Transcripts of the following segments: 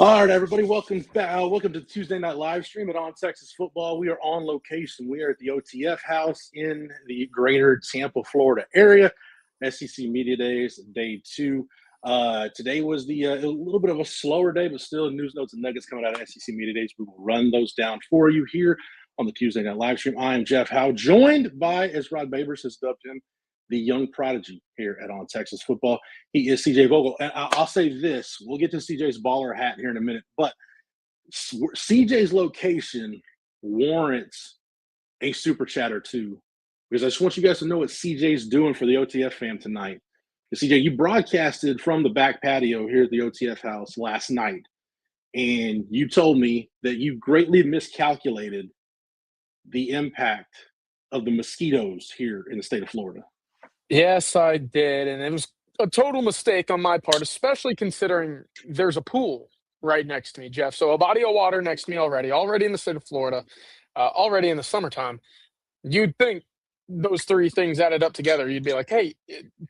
All right, everybody, welcome back. Welcome to the Tuesday night live stream at On Texas Football. We are on location. We are at the OTF house in the greater Tampa, Florida area. SEC Media Days, day 2. Today was a little bit of a slower day, but still news, notes, and nuggets coming out of SEC Media Days. We will run those down for you here on the Tuesday night live stream. I am Jeff Howe, joined by, as Rod Babers has dubbed him, the young prodigy here at On Texas Football. He is CJ Vogel. And I'll say this. We'll get to CJ's baller hat here in a minute. But CJ's location warrants a super chat or two, because I just want you guys to know what CJ's doing for the OTF fam tonight. CJ, you broadcasted from the back patio here at the OTF house last night, and you told me that you greatly miscalculated the impact of the mosquitoes here in the state of Florida. Yes, I did, and it was a total mistake on my part, especially considering there's a pool right next to me, Jeff. So a body of water next to me already in the state of Florida, already in the summertime. You'd think those three things added up together. You'd be like, hey,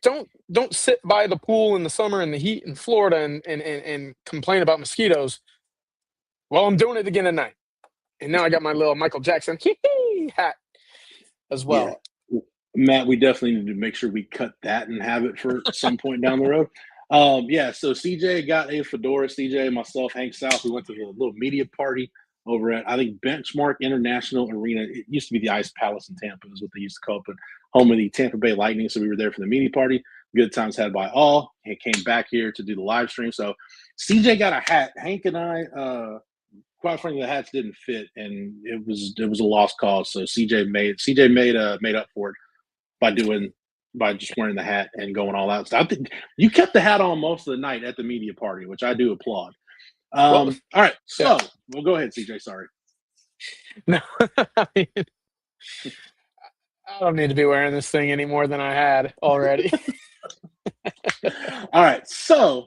don't sit by the pool in the summer and the heat in Florida and complain about mosquitoes. Well, I'm doing it again tonight. And now I got my little Michael Jackson hat as well. Yeah. Matt, we definitely need to make sure we cut that and have it for some point down the road. So CJ got a fedora. CJ, myself, Hank South, we went to the little media party over at, I think, Benchmark International Arena. It used to be the Ice Palace in Tampa is what they used to call it, but home of the Tampa Bay Lightning. So we were there for the media party. Good times had by all. And came back here to do the live stream. So CJ got a hat. Hank and I, quite frankly, the hats didn't fit, and it was a lost cause. So CJ made up for it by just wearing the hat and going all out. So I think you kept the hat on most of the night at the media party, which I do applaud. All right, so we'll go ahead, CJ. Sorry. No, I don't need to be wearing this thing any more than I had already. All right, so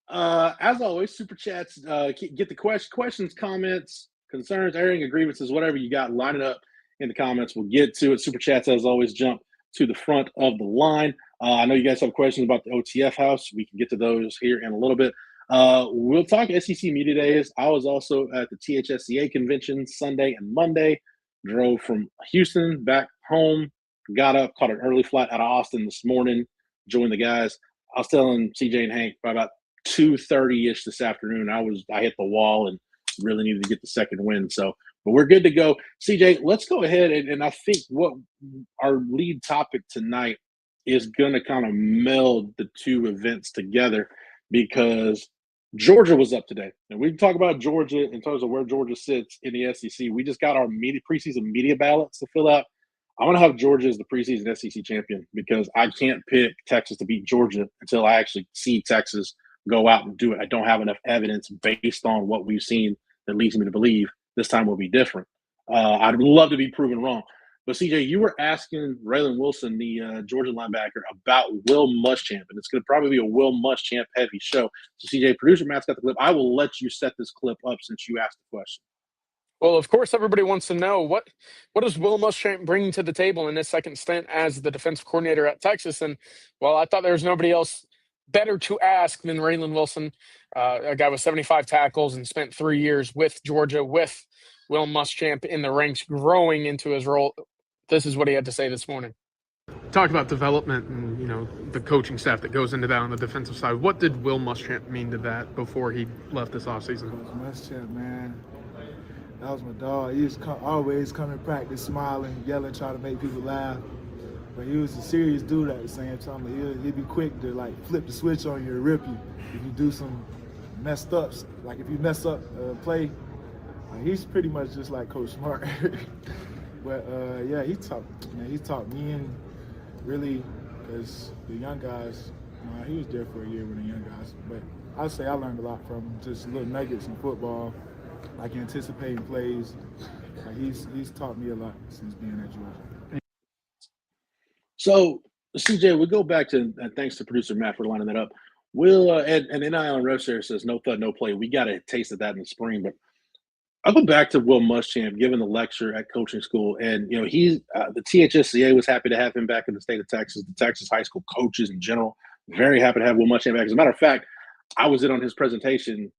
as always, super chats. Get the questions, comments, concerns, airing, grievances, whatever you got. Line it up in the comments. We'll get to it. Super chats, as always, jump to the front of the line. I know you guys have questions about the OTF house. We can get to those here in a little bit. We'll talk SEC Media Days. I was also at the THSCA convention Sunday and Monday. Drove from Houston back home. Got up, caught an early flight out of Austin this morning. Joined the guys. I was telling CJ and Hank by about 2:30-ish this afternoon, I hit the wall and really needed to get the second win. So, but we're good to go. CJ, let's go ahead. And I think what our lead topic tonight is going to kind of meld the two events together, because Georgia was up today. And we can talk about Georgia in terms of where Georgia sits in the SEC. We just got our preseason media ballots to fill out. I want to have Georgia as the preseason SEC champion, because I can't pick Texas to beat Georgia until I actually see Texas go out and do it. I don't have enough evidence based on what we've seen that leads me to believe this time will be different. I'd love to be proven wrong. But, CJ, you were asking Raylan Wilson, the Georgia linebacker, about Will Muschamp, and it's going to probably be a Will Muschamp heavy show. So, CJ, producer Matt's got the clip. I will let you set this clip up since you asked the question. Well, of course, everybody wants to know what does Will Muschamp bring to the table in his second stint as the defensive coordinator at Texas. And, well, I thought there was nobody else better to ask than Raylan Wilson, a guy with 75 tackles and spent 3 years with Georgia with Will Muschamp in the ranks, growing into his role. This is what he had to say this morning. Talk about development and, the coaching staff that goes into that on the defensive side. What did Will Muschamp mean to that before he left this offseason? Muschamp, man, that was my dog. He was always coming to practice, smiling, yelling, trying to make people laugh. But he was a serious dude at the same time. He'd be quick to flip the switch on you or rip you if you do some messed ups. Like if you mess up a play, he's pretty much just like Coach Smart. But he taught me, and really, because the young guys, he was there for a year with the young guys. But I'd say I learned a lot from him, just little nuggets in football, like anticipating plays. He's taught me a lot since being at Georgia. So, CJ, we go back to, thanks to producer Matt for lining that up. Will and NIL and Rose says no thud, no play. We got a taste of that in the spring, but I'll go back to Will Muschamp giving the lecture at coaching school, and he's the THSCA was happy to have him back in the state of Texas. The Texas high school coaches in general very happy to have Will Muschamp back. As a matter of fact, I was in on his presentation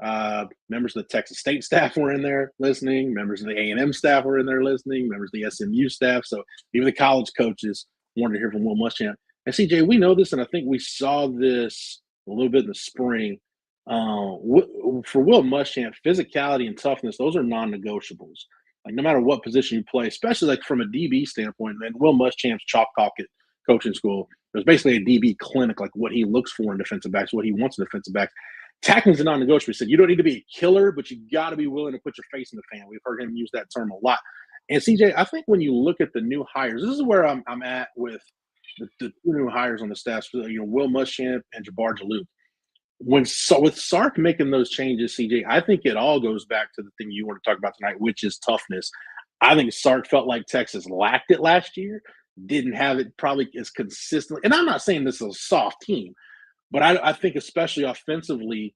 Members of the Texas State staff were in there listening. Members of the A&M staff were in there listening. Members of the SMU staff. So even the college coaches wanted to hear from Will Muschamp. And CJ, we know this, and I think we saw this a little bit in the spring. For Will Muschamp, physicality and toughness, those are non-negotiables. Like no matter what position you play, especially like from a DB standpoint, man, Will Muschamp's chalk talk at coaching school, it was basically a DB clinic, like what he looks for in defensive backs, what he wants in defensive backs. Tackling's a non-negotiable. He said you don't need to be a killer, but you got to be willing to put your face in the fan. We've heard him use that term a lot. And CJ, I think when you look at the new hires, this is where I'm at with the two new hires on the staff. Will Muschamp and Jabbar Jaloop. With Sark making those changes, CJ, I think it all goes back to the thing you want to talk about tonight, which is toughness. I think Sark felt like Texas lacked it last year, didn't have it probably as consistently. And I'm not saying this is a soft team, but I think especially offensively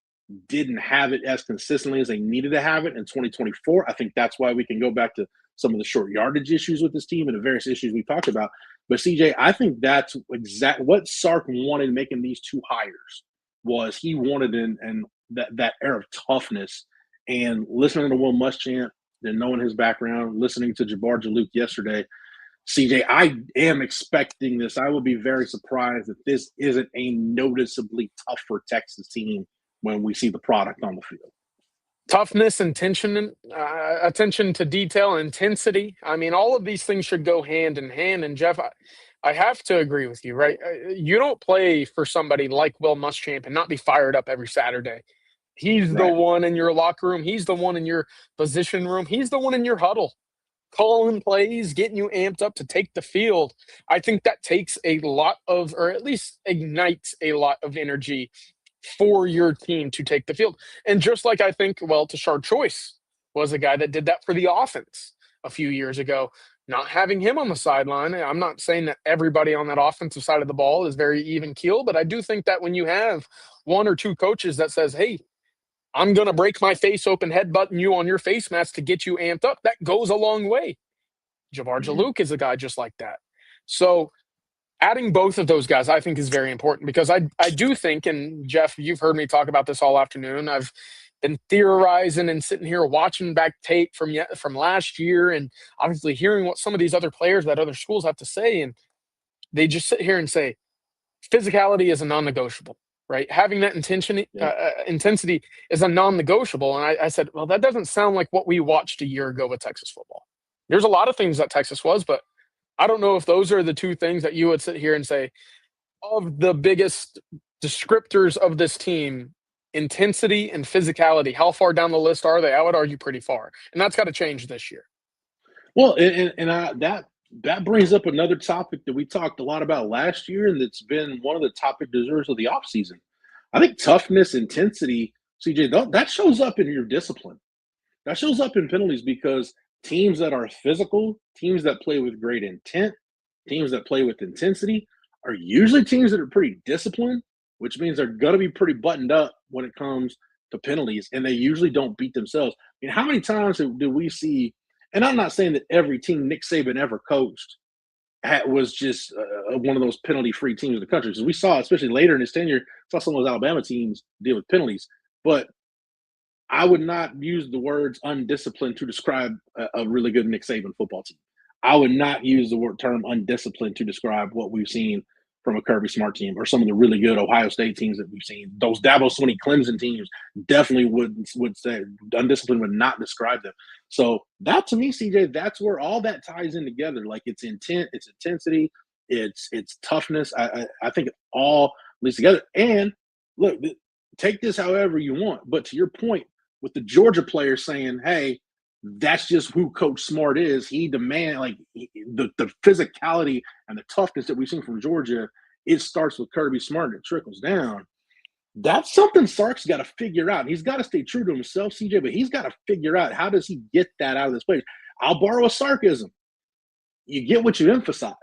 didn't have it as consistently as they needed to have it in 2024. I think that's why we can go back to some of the short yardage issues with this team and the various issues we talked about. But CJ, I think that's exactly what Sark wanted making these two hires was he wanted in that air of toughness. And listening to Will Muschamp and knowing his background, listening to Jabbar Jaloop yesterday, CJ, I am expecting this. I will be very surprised if this isn't a noticeably tougher Texas team when we see the product on the field. Toughness, attention to detail, intensity. I mean, all of these things should go hand in hand. And Jeff, I have to agree with you, right? You don't play for somebody like Will Muschamp and not be fired up every Saturday. He's the one in your locker room. He's the one in your position room. He's the one in your huddle, calling plays, getting you amped up to take the field. I think that takes a lot of, or at least ignites a lot of energy for your team to take the field. And just like I think, Tashard Choice was a guy that did that for the offense a few years ago. Not having him on the sideline, I'm not saying that everybody on that offensive side of the ball is very even keel, but I do think that when you have one or two coaches that says, hey, I'm going to break my face open, headbutting you on your face mask to get you amped up, that goes a long way. Jabbar Jaloop is a guy just like that. So adding both of those guys, I think, is very important because I do think, and Jeff, you've heard me talk about this all afternoon. I've been theorizing and sitting here watching back tape from last year and obviously hearing what some of these other players that other schools have to say. And they just sit here and say, physicality is a non-negotiable, right? Having that intensity is a non-negotiable. And I said, well, that doesn't sound like what we watched a year ago with Texas football. There's a lot of things that Texas was, but I don't know if those are the two things that you would sit here and say, of the biggest descriptors of this team, intensity and physicality, how far down the list are they? I would argue pretty far. And that's got to change this year. Well, that brings up another topic that we talked a lot about last year, and that's been one of the topic deserves of the offseason. I think toughness, intensity, CJ, that shows up in your discipline. That shows up in penalties because teams that are physical, teams that play with great intent, teams that play with intensity are usually teams that are pretty disciplined, which means they're going to be pretty buttoned up when it comes to penalties, and they usually don't beat themselves. I mean, how many times do we see, and I'm not saying that every team Nick Saban ever coached was just one of those penalty-free teams in the country, because we saw, especially later in his tenure, saw some of those Alabama teams deal with penalties. But I would not use the words undisciplined to describe a really good Nick Saban football team. I would not use the term undisciplined to describe what we've seen from a Kirby Smart team or some of the really good Ohio State teams that we've seen. Those Dabo Swinney Clemson teams definitely would say undisciplined would not describe them. So that, to me, CJ, that's where all that ties in together. Like it's intent, it's intensity, it's toughness. I think it all leads together. And look, take this however you want. But to your point, with the Georgia players saying, hey, that's just who Coach Smart is. He demands the physicality and the toughness that we've seen from Georgia. It starts with Kirby Smart and it trickles down. That's something Sark's got to figure out. He's got to stay true to himself, CJ, but he's got to figure out how does he get that out of this place. I'll borrow a Sarkism. You get what you emphasize.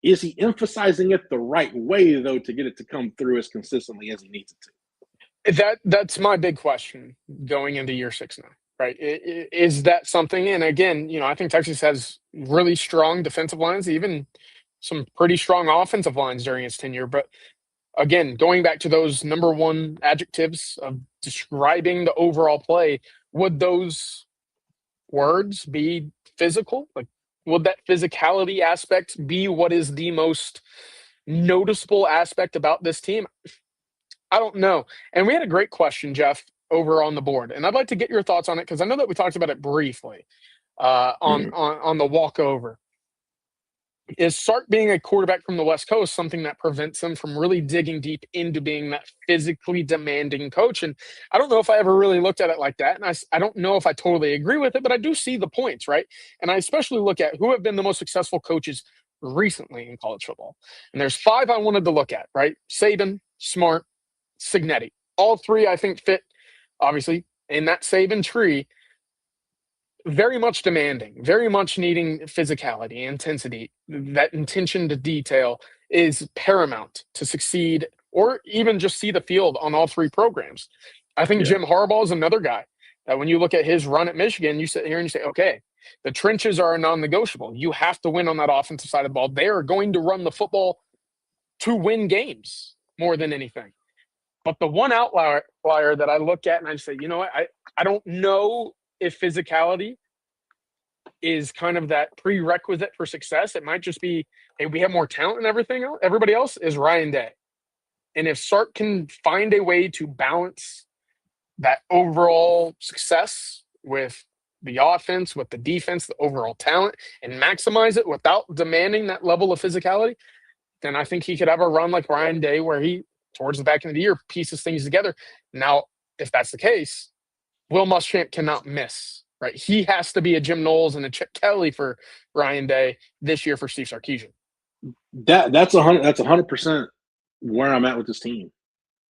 Is he emphasizing it the right way, though, to get it to come through as consistently as he needs it to? That's my big question going into year 6 now. Right. Is that something? And again, I think Texas has really strong defensive lines, even some pretty strong offensive lines during its tenure. But again, going back to those number one adjectives of describing the overall play, would those words be physical? Like, would that physicality aspect be what is the most noticeable aspect about this team? I don't know. And we had a great question, Jeff, over on the board, and I'd like to get your thoughts on it because I know that we talked about it briefly on the walkover. Is Sark being a quarterback from the West Coast something that prevents him from really digging deep into being that physically demanding coach? And I don't know if I ever really looked at it like that. And I don't know if I totally agree with it, but I do see the points, right? And I especially look at who have been the most successful coaches recently in college football. And there's 5 I wanted to look at, right? Saban, Smart, Cignetti. All 3, I think, fit, obviously, in that Saban tree. Very much demanding, very much needing physicality, intensity. That intention to detail is paramount to succeed or even just see the field on all 3 programs. I think Jim Harbaugh is another guy that when you look at his run at Michigan, you sit here and you say, okay, the trenches are non-negotiable. You have to win on that offensive side of the ball. They are going to run the football to win games more than anything. But the one outlier that I look at and I just say, you know what, I don't know if physicality is kind of that prerequisite for success. It might just be, hey, we have more talent than everybody else is Ryan Day. And if Sark can find a way to balance that overall success with the offense, with the defense, the overall talent, and maximize it without demanding that level of physicality, then I think he could have a run like Ryan Day where he, towards the back end of the year, pieces things together. Now, if that's the case, Will Muschamp cannot miss, right? He has to be a Jim Knowles and a Chip Kelly for Ryan Day this year for Steve Sarkisian. That's 100% where I'm at with this team.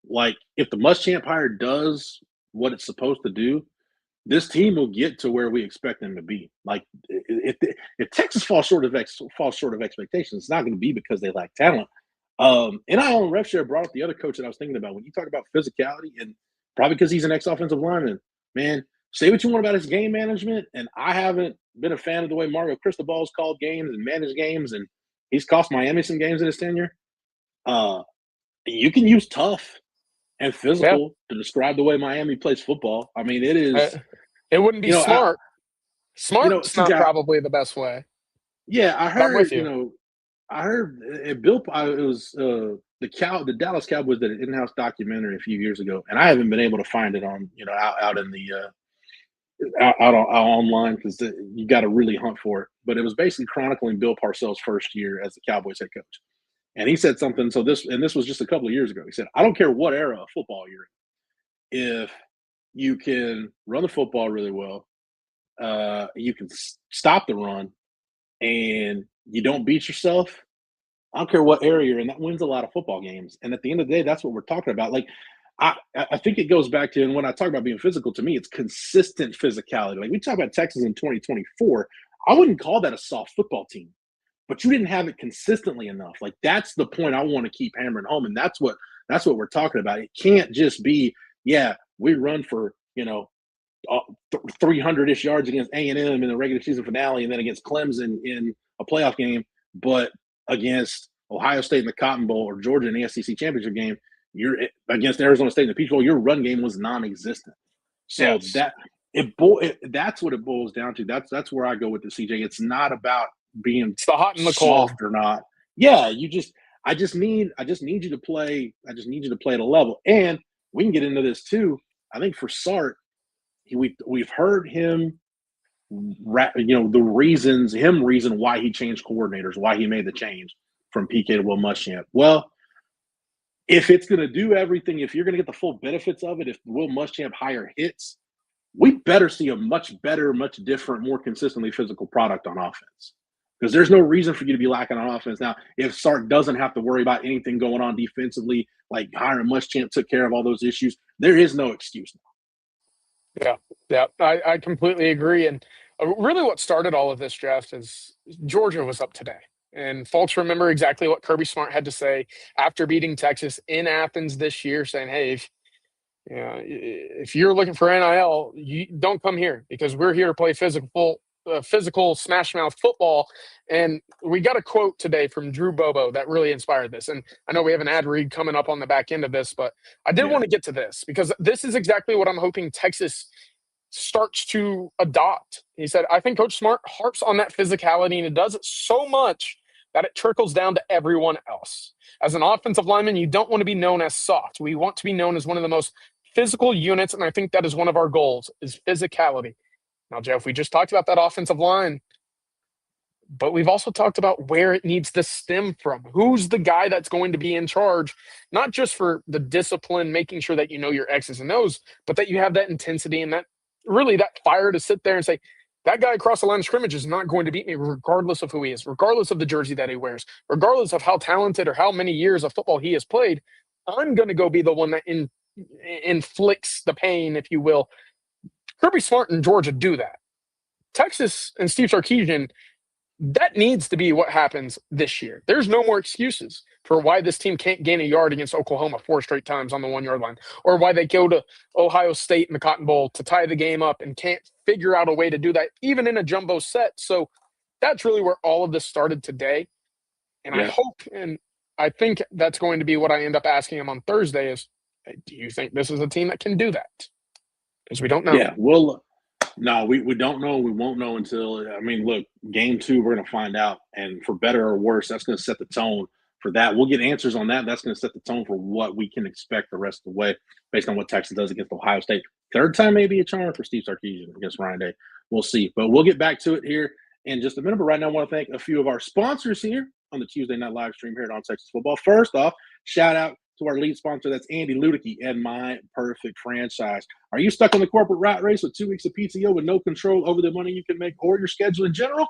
Like, if the Muschamp hire does what it's supposed to do, this team will get to where we expect them to be. Like, if Texas falls short of expectations, it's not going to be because they lack talent. NIL and rev share brought up the other coach that I was thinking about. When you talk about physicality, and probably because he's an ex-offensive lineman, man, say what you want about his game management, and I haven't been a fan of the way Mario Cristobal's called games and managed games, and he's cost Miami some games in his tenure. You can use tough and physical to describe the way Miami plays football. I mean, it is. It wouldn't be smart. Smart's not probably the best way. Yeah, I heard. I heard Bill. It was the Dallas Cowboys did an in-house documentary a few years ago, and I haven't been able to find it on out in the out online because you got to really hunt for it. But it was basically chronicling Bill Parcells' first year as the Cowboys head coach, and he said something. So this was just a couple of years ago. He said, "I don't care what era of football you're in, if you can run the football really well, you can stop the run, and you don't beat yourself. I don't care what area you're in. That wins a lot of football games. And at the end of the day, that's what we're talking about. Like, I think it goes back to, and when I talk about being physical, to me, it's consistent physicality. Like, we talk about Texas in 2024. I wouldn't call that a soft football team, but you didn't have it consistently enough. Like, that's the point I want to keep hammering home. And that's what we're talking about. It can't just be, we run for, 300-ish yards against A&M in the regular season finale and then against Clemson in a playoff game, but against Ohio State in the Cotton Bowl or Georgia in the SEC championship game, you're against Arizona State in the Peach Bowl, your run game was non-existent. So that's what it boils down to. That's where I go with the CJ. It's not about being the hot and the soft cold or not. Yeah, I just need you to play. I just need you to play at a level. And we can get into this too. I think for Sark, we've heard him, the reason why he changed coordinators, why he made the change from PK to Will Muschamp. Well, if it's going to do everything, if you're going to get the full benefits of it, if Will Muschamp hire hits, we better see a much better, much different, more consistently physical product on offense. Because there's no reason for you to be lacking on offense. Now, if Sark doesn't have to worry about anything going on defensively, like hiring Muschamp took care of all those issues, there is no excuse now. Yeah, I completely agree. And really what started all of this draft is Georgia was up today. And folks remember exactly what Kirby Smart had to say after beating Texas in Athens this year, saying, hey, if you're looking for NIL, you don't come here because we're here to play physical physical smash mouth football. And we got a quote today from Drew Bobo that really inspired this. And I know we have an ad read coming up on the back end of this, but I did want to get to this because this is exactly what I'm hoping Texas starts to adopt. He said, I think Coach Smart harps on that physicality, and it does it so much that it trickles down to everyone else. As an offensive lineman, you don't want to be known as soft. We want to be known as one of the most physical units, and I think that is one of our goals, is physicality. Now, Jeff, we just talked about that offensive line, but we've also talked about where it needs to stem from. Who's the guy that's going to be in charge, not just for the discipline, making sure that you know your X's and O's, but that you have that intensity and that really that fire to sit there and say, that guy across the line of scrimmage is not going to beat me regardless of who he is, regardless of the jersey that he wears, regardless of how talented or how many years of football he has played. I'm going to go be the one that inflicts the pain, if you will. Kirby Smart in Georgia do that. Texas and Steve Sarkisian, that needs to be what happens this year. There's no more excuses for why this team can't gain a yard against Oklahoma 4 straight times on the 1-yard line, or why they go to Ohio State in the Cotton Bowl to tie the game up and can't figure out a way to do that, even in a jumbo set. So that's really where all of this started today. And I hope, and I think that's going to be what I end up asking him on Thursday is, do you think this is a team that can do that? Because we don't know. Yeah, no, we don't know. We won't know until, I mean, look, game 2, we're going to find out. And for better or worse, that's going to set the tone for that. We'll get answers on that. That's going to set the tone for what we can expect the rest of the way based on what Texas does against Ohio State. Third time may be a charm for Steve Sarkisian against Ryan Day. We'll see. But we'll get back to it here in just a minute. But right now, I want to thank a few of our sponsors here on the Tuesday night live stream here at On Texas Football. First off, shout out to our lead sponsor, that's Andy Ludicky and My Perfect Franchise. Are you stuck on the corporate rat race with 2 weeks of PTO with no control over the money you can make or your schedule in general?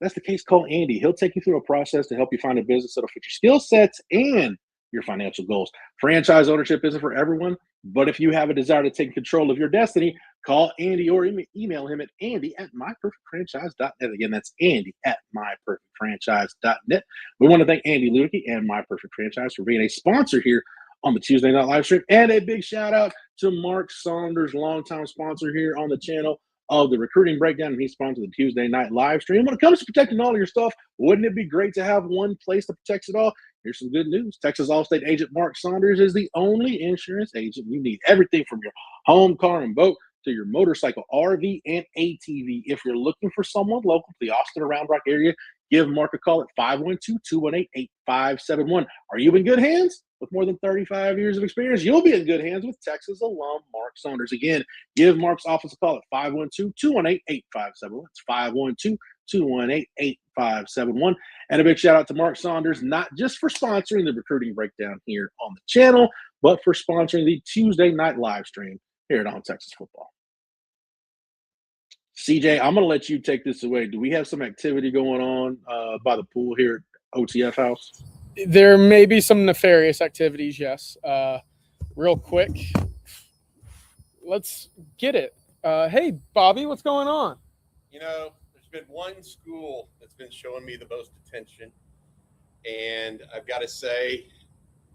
That's the case. Call Andy. He'll take you through a process to help you find a business that'll fit your skill sets and your financial goals. Franchise ownership isn't for everyone, but if you have a desire to take control of your destiny, call Andy or email him at andy@myperfectfranchise.net. Again, that's andy@myperfectfranchise.net. We want to thank Andy Ludicky and My Perfect Franchise for being a sponsor here on the Tuesday night live stream. And a big shout out to Mark Saunders, longtime sponsor here on the channel of the Recruiting Breakdown, and he sponsored the Tuesday night live stream. When it comes to protecting all of your stuff, wouldn't it be great to have one place that protects it all? Here's some good news. Texas Allstate agent Mark Saunders is the only insurance agent you need. Everything from your home, car, and boat to your motorcycle, RV, and ATV. If you're looking for someone local to the Austin or Round Rock area, give Mark a call at 512-218-8571. Are you in good hands? With more than 35 years of experience, you'll be in good hands with Texas alum Mark Saunders. Again, give Mark's office a call at 512-218-8571. It's 512-218-8571. And a big shout out to Mark Saunders, not just for sponsoring the Recruiting Breakdown here on the channel, but for sponsoring the Tuesday night live stream here at On Texas Football. CJ, I'm going to let you take this away. Do we have some activity going on by the pool here at OTF House? There may be some nefarious activities, yes. Real quick, let's get it. Hey, Bobby, what's going on? You know, there's been one school that's been showing me the most attention, and I've got to say,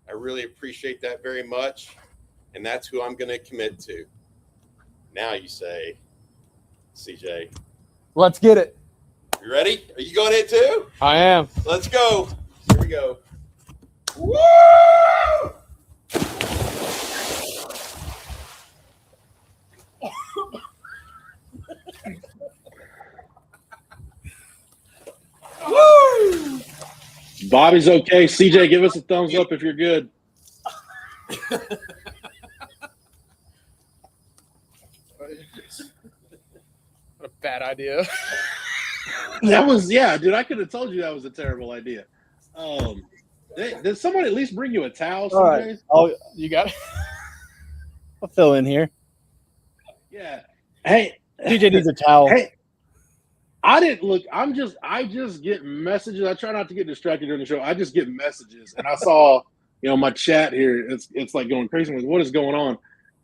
I really appreciate that very much, and that's who I'm going to commit to. Now you say, CJ. Let's get it. You ready? Are you going in too? I am. Let's go. Here we go. Woo! Woo! Bobby's okay. CJ, give us a thumbs up if you're good. What a bad idea. That was, yeah, dude, I could have told you that was a terrible idea. Did someone at least bring you a towel, CJ? All right. Oh, You got it? I'll fill in here. Yeah. Hey. DJ needs a towel. Hey. I just get messages. I try not to get distracted during the show. I just get messages. And I saw, my chat here. It's like going crazy. I'm like, what is going on?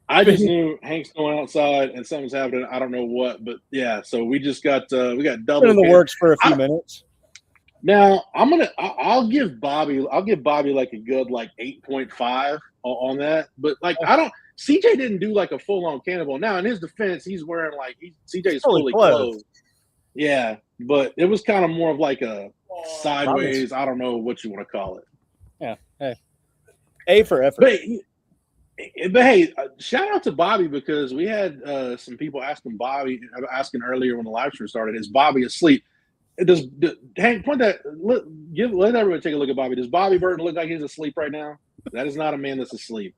I just knew Hank's going outside and something's happening. I don't know what, but yeah. So we just got double Been in the works for a few minutes. Now I'll give Bobby like a good 8.5 on that. But CJ didn't do like a full on cannonball. Now in his defense, he's wearing CJ's fully clothed. Yeah, but it was kind of more of like a sideways. I don't know what you want to call it. Yeah. Hey. A for effort. But hey, shout out to Bobby because we had some people asking earlier when the live stream started, is Bobby asleep? Hank, point that. Let everyone take a look at Bobby. Does Bobby Burton look like he's asleep right now? That is not a man that's asleep.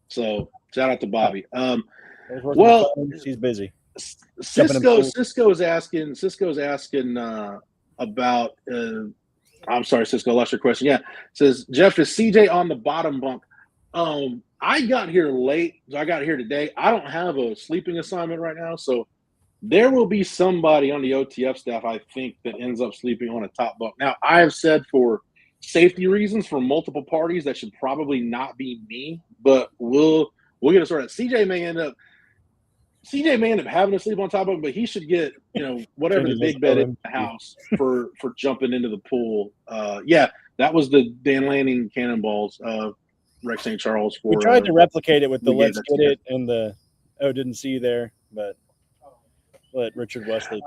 So shout out to Bobby. Well, he's busy. Cisco's asking about. I'm sorry, Cisco. Lost your question. Yeah, says Jeff, is CJ on the bottom bunk? I got here late. So I got here today. I don't have a sleeping assignment right now, so there will be somebody on the OTF staff, I think, that ends up sleeping on a top bunk. Now, I have said for safety reasons for multiple parties that should probably not be me, but we'll get it sorted. CJ may end up having to sleep on top of him, but he should get, whatever the big bed is in the house for jumping into the pool. Yeah, that was the Dan Lanning Cannonballs, Rex St. Charles. We tried to replicate it with the let's get it and the didn't see you there, but let Richard Wesley.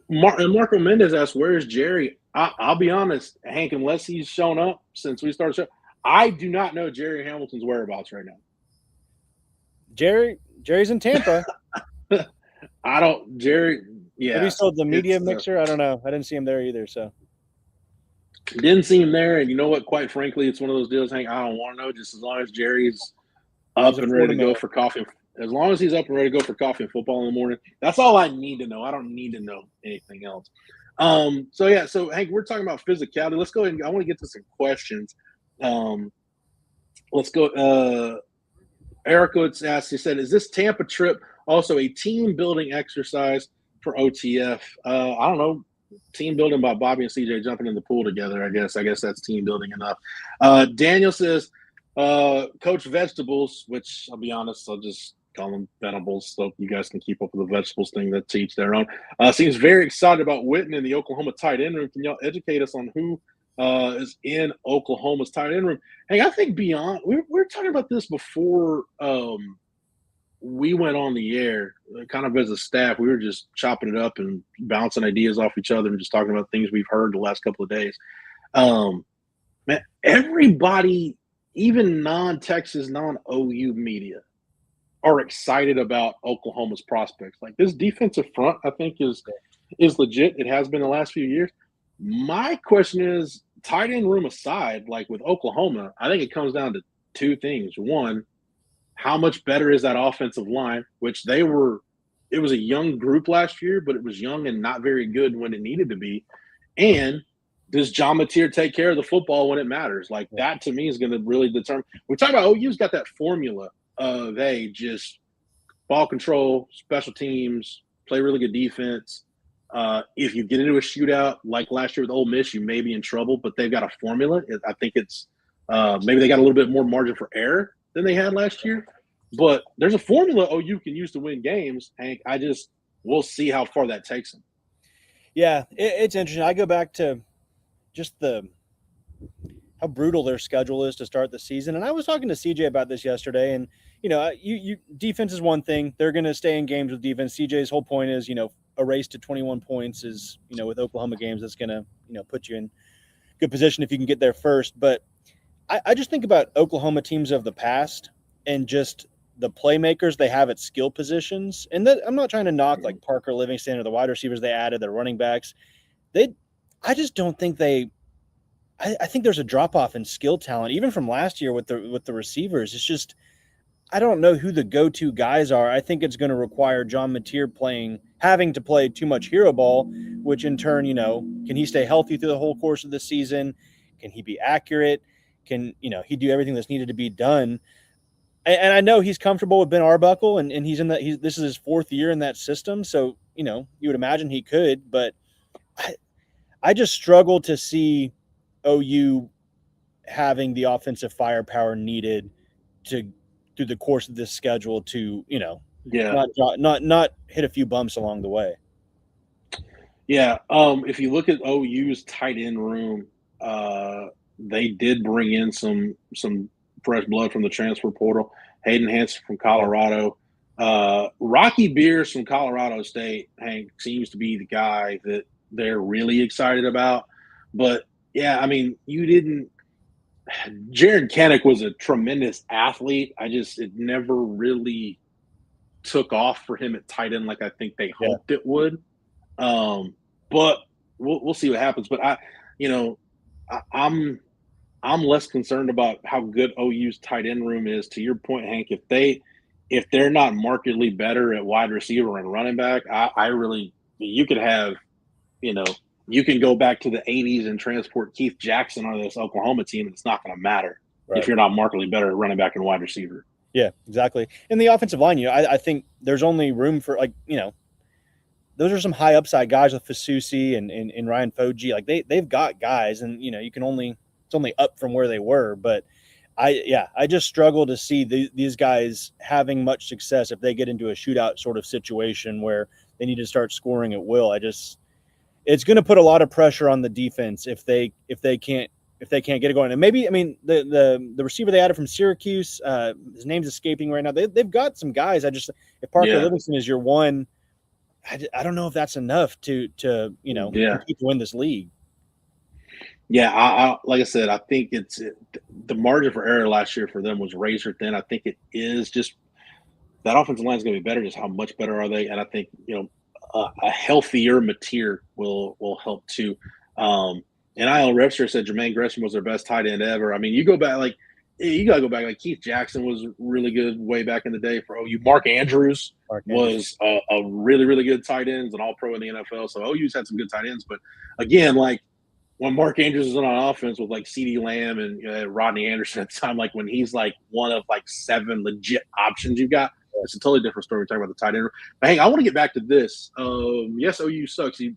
Marco Mendez asked, "Where's Jerry?" I'll be honest, Hank, unless he's shown up since we started, I do not know Jerry Hamilton's whereabouts right now. Jerry's in Tampa. Jerry. Yeah. Maybe he sold the media mixer. I don't know. I didn't see him there either. So didn't see him there. And you know what? Quite frankly, it's one of those deals, Hank. I don't want to know. Just as long as Jerry's up and ready to go for coffee. As long as he's up and ready to go for coffee and football in the morning, that's all I need to know. I don't need to know anything else. So Hank, we're talking about physicality. Let's go ahead and I want to get to some questions. Let's go. Erica asked, he said, is this Tampa trip also a team building exercise for OTF? I don't know. Team building by Bobby and CJ jumping in the pool together, I guess. I guess that's team building enough. Daniel says, Coach Vegetables, which I'll be honest, I'll just call them Venables so you guys can keep up with the vegetables thing. That's each their own. Seems very excited about Witten in the Oklahoma tight end room. Can y'all educate us on who is in Oklahoma's tight end room? Hey, I think beyond we were talking about this before we went on the air, kind of as a staff. We were just chopping it up and bouncing ideas off each other and just talking about things we've heard the last couple of days. Man, everybody, even non-Texas, non-OU media, are excited about Oklahoma's prospects. Like this defensive front, I think is legit. It has been the last few years. My question is, tight end room aside, like with Oklahoma, I think it comes down to two things. One, how much better is that offensive line, which it was a young group last year, but it was young and not very good when it needed to be. And does John Mateer take care of the football when it matters? Like that to me is going to really determine. We talk about OU's got that formula of, hey, just ball control, special teams, play really good defense. If you get into a shootout like last year with Ole Miss, you may be in trouble, but they've got a formula. I think it's maybe they got a little bit more margin for error than they had last year. But there's a formula OU can use to win games, Hank. We'll see how far that takes them. Yeah, it's interesting. I go back to just how brutal their schedule is to start the season. And I was talking to CJ about this yesterday, and you defense is one thing. They're going to stay in games with defense. CJ's whole point is, a race to 21 points is, with Oklahoma games, that's going to, put you in good position if you can get there first. But I just think about Oklahoma teams of the past and just the playmakers they have at skill positions. And I'm not trying to knock like Parker Livingston or the wide receivers they added, their running backs. I just don't think I think there's a drop off in skill talent, even from last year with the receivers. It's just, I don't know who the go-to guys are. I think it's going to require John Mateer having to play too much hero ball, which in turn, can he stay healthy through the whole course of the season? Can he be accurate? Can, he do everything that's needed to be done? And I know he's comfortable with Ben Arbuckle, and this is his fourth year in that system. So, you would imagine he could, but I just struggle to see OU having the offensive firepower needed to through the course of this schedule to, not hit a few bumps along the way. Yeah. If you look at OU's tight end room, they did bring in some fresh blood from the transfer portal. Hayden Hansen from Colorado. Rocky Beers from Colorado State, Hank, seems to be the guy that they're really excited about. But yeah, I mean, you didn't. Jared Kennick was a tremendous athlete. It never really took off for him at tight end like I think they Yeah. hoped it would. But we'll see what happens. But I'm less concerned about how good OU's tight end room is. To your point, Hank, if they're not markedly better at wide receiver and running back, I really you could have, you can go back to the 80s and transport Keith Jackson on this Oklahoma team, and it's not going to matter if you're not markedly better at running back and wide receiver. Yeah, exactly. In the offensive line, I think there's only room for those are some high upside guys with Fasusi and Ryan Foji. Like they've got guys, and it's only up from where they were. But I just struggle to see these guys having much success if they get into a shootout sort of situation where they need to start scoring at will. It's going to put a lot of pressure on the defense if they can't get it going. And maybe, the receiver they added from Syracuse, his name's escaping right now. They've got some guys. If Parker Livingston is your one, I don't know if that's enough to compete to win this league. Yeah, I like I said, I think it's the margin for error last year for them was razor thin. I think it is just that offensive line is going to be better. Just how much better are they? And I think a healthier Mateer will help too. And IL Repster said Jermaine Gresham was their best tight end ever. I mean, you got to go back. Like Keith Jackson was really good way back in the day for OU. Mark Andrews was a really, really good tight end, an all-pro in the NFL. So OU's had some good tight ends. But again, like when Mark Andrews is on offense with like CeeDee Lamb and Rodney Anderson at the time, like when he's like one of like 7 legit options you've got, it's a totally different story. We're talking about the tight end. But hey, I want to get back to this. Yes, OU sucks. You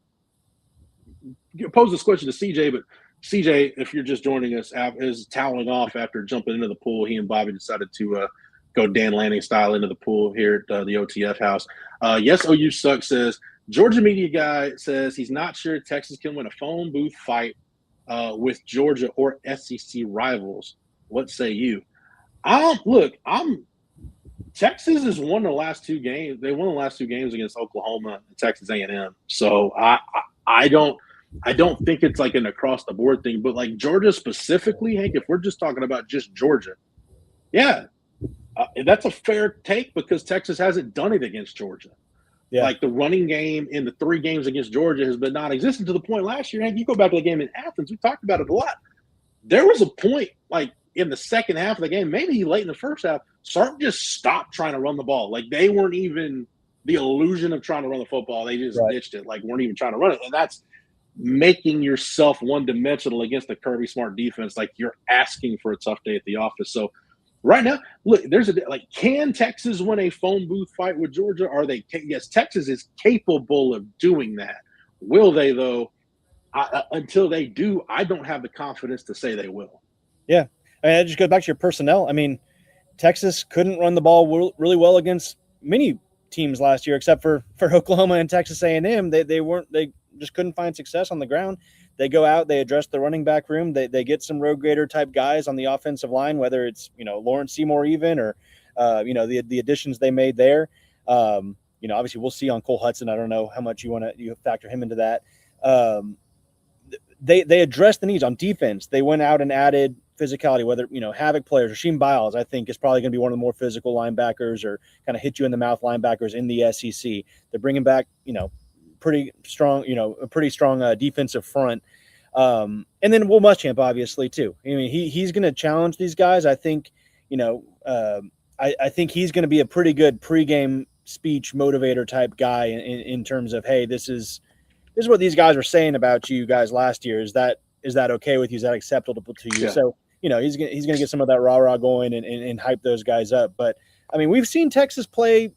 pose this question to CJ, but CJ, if you're just joining us, is toweling off after jumping into the pool. He and Bobby decided to go Dan Lanning style into the pool here at the OTF house. Yes, OU sucks says Georgia media guy says he's not sure Texas can win a phone booth fight with Georgia or SEC rivals. What say you? Texas has won the last 2 games. They won the last 2 games against Oklahoma and Texas A&M. So I don't think it's like an across the board thing, but like Georgia specifically, Hank, if we're just talking about just Georgia, that's a fair take because Texas hasn't done it against Georgia. Yeah. Like the running game in the 3 games against Georgia has been non-existent to the point last year. Hank, you go back to the game in Athens, we talked about it a lot. There was a point like in the second half of the game, maybe late in the first half, Sark just stopped trying to run the ball. Like they weren't even the illusion of trying to run the football. They just ditched it. Like weren't even trying to run it. And that's making yourself one-dimensional against the Kirby Smart defense. Like you're asking for a tough day at the office. So right now, look, can Texas win a phone booth fight with Georgia? Yes, Texas is capable of doing that. Will they though? Until they do, I don't have the confidence to say they will. Yeah. It just goes back to your personnel. I mean, Texas couldn't run the ball really well against many teams last year, except for Oklahoma and Texas A&M. They just couldn't find success on the ground. They go out, they address the running back room. They get some road grader type guys on the offensive line, whether it's, Lawrence Seymour even, or, the additions they made there. Obviously we'll see on Cole Hudson. I don't know how much you factor him into that. They addressed the needs on defense. They went out and added physicality, whether, Havoc players. Rasheem Biles, I think, is probably going to be one of the more physical linebackers or kind of hit you in the mouth linebackers in the SEC. They're bringing back, pretty strong defensive front. And then Will Muschamp, obviously, too. I mean, he's going to challenge these guys. I think, I think he's going to be a pretty good pregame speech motivator type guy in terms of, hey, this is what these guys were saying about you guys last year. Is that okay with you? Is that acceptable to you? Yeah. So, he's gonna get some of that rah-rah going and hype those guys up. But I mean, we've seen Texas play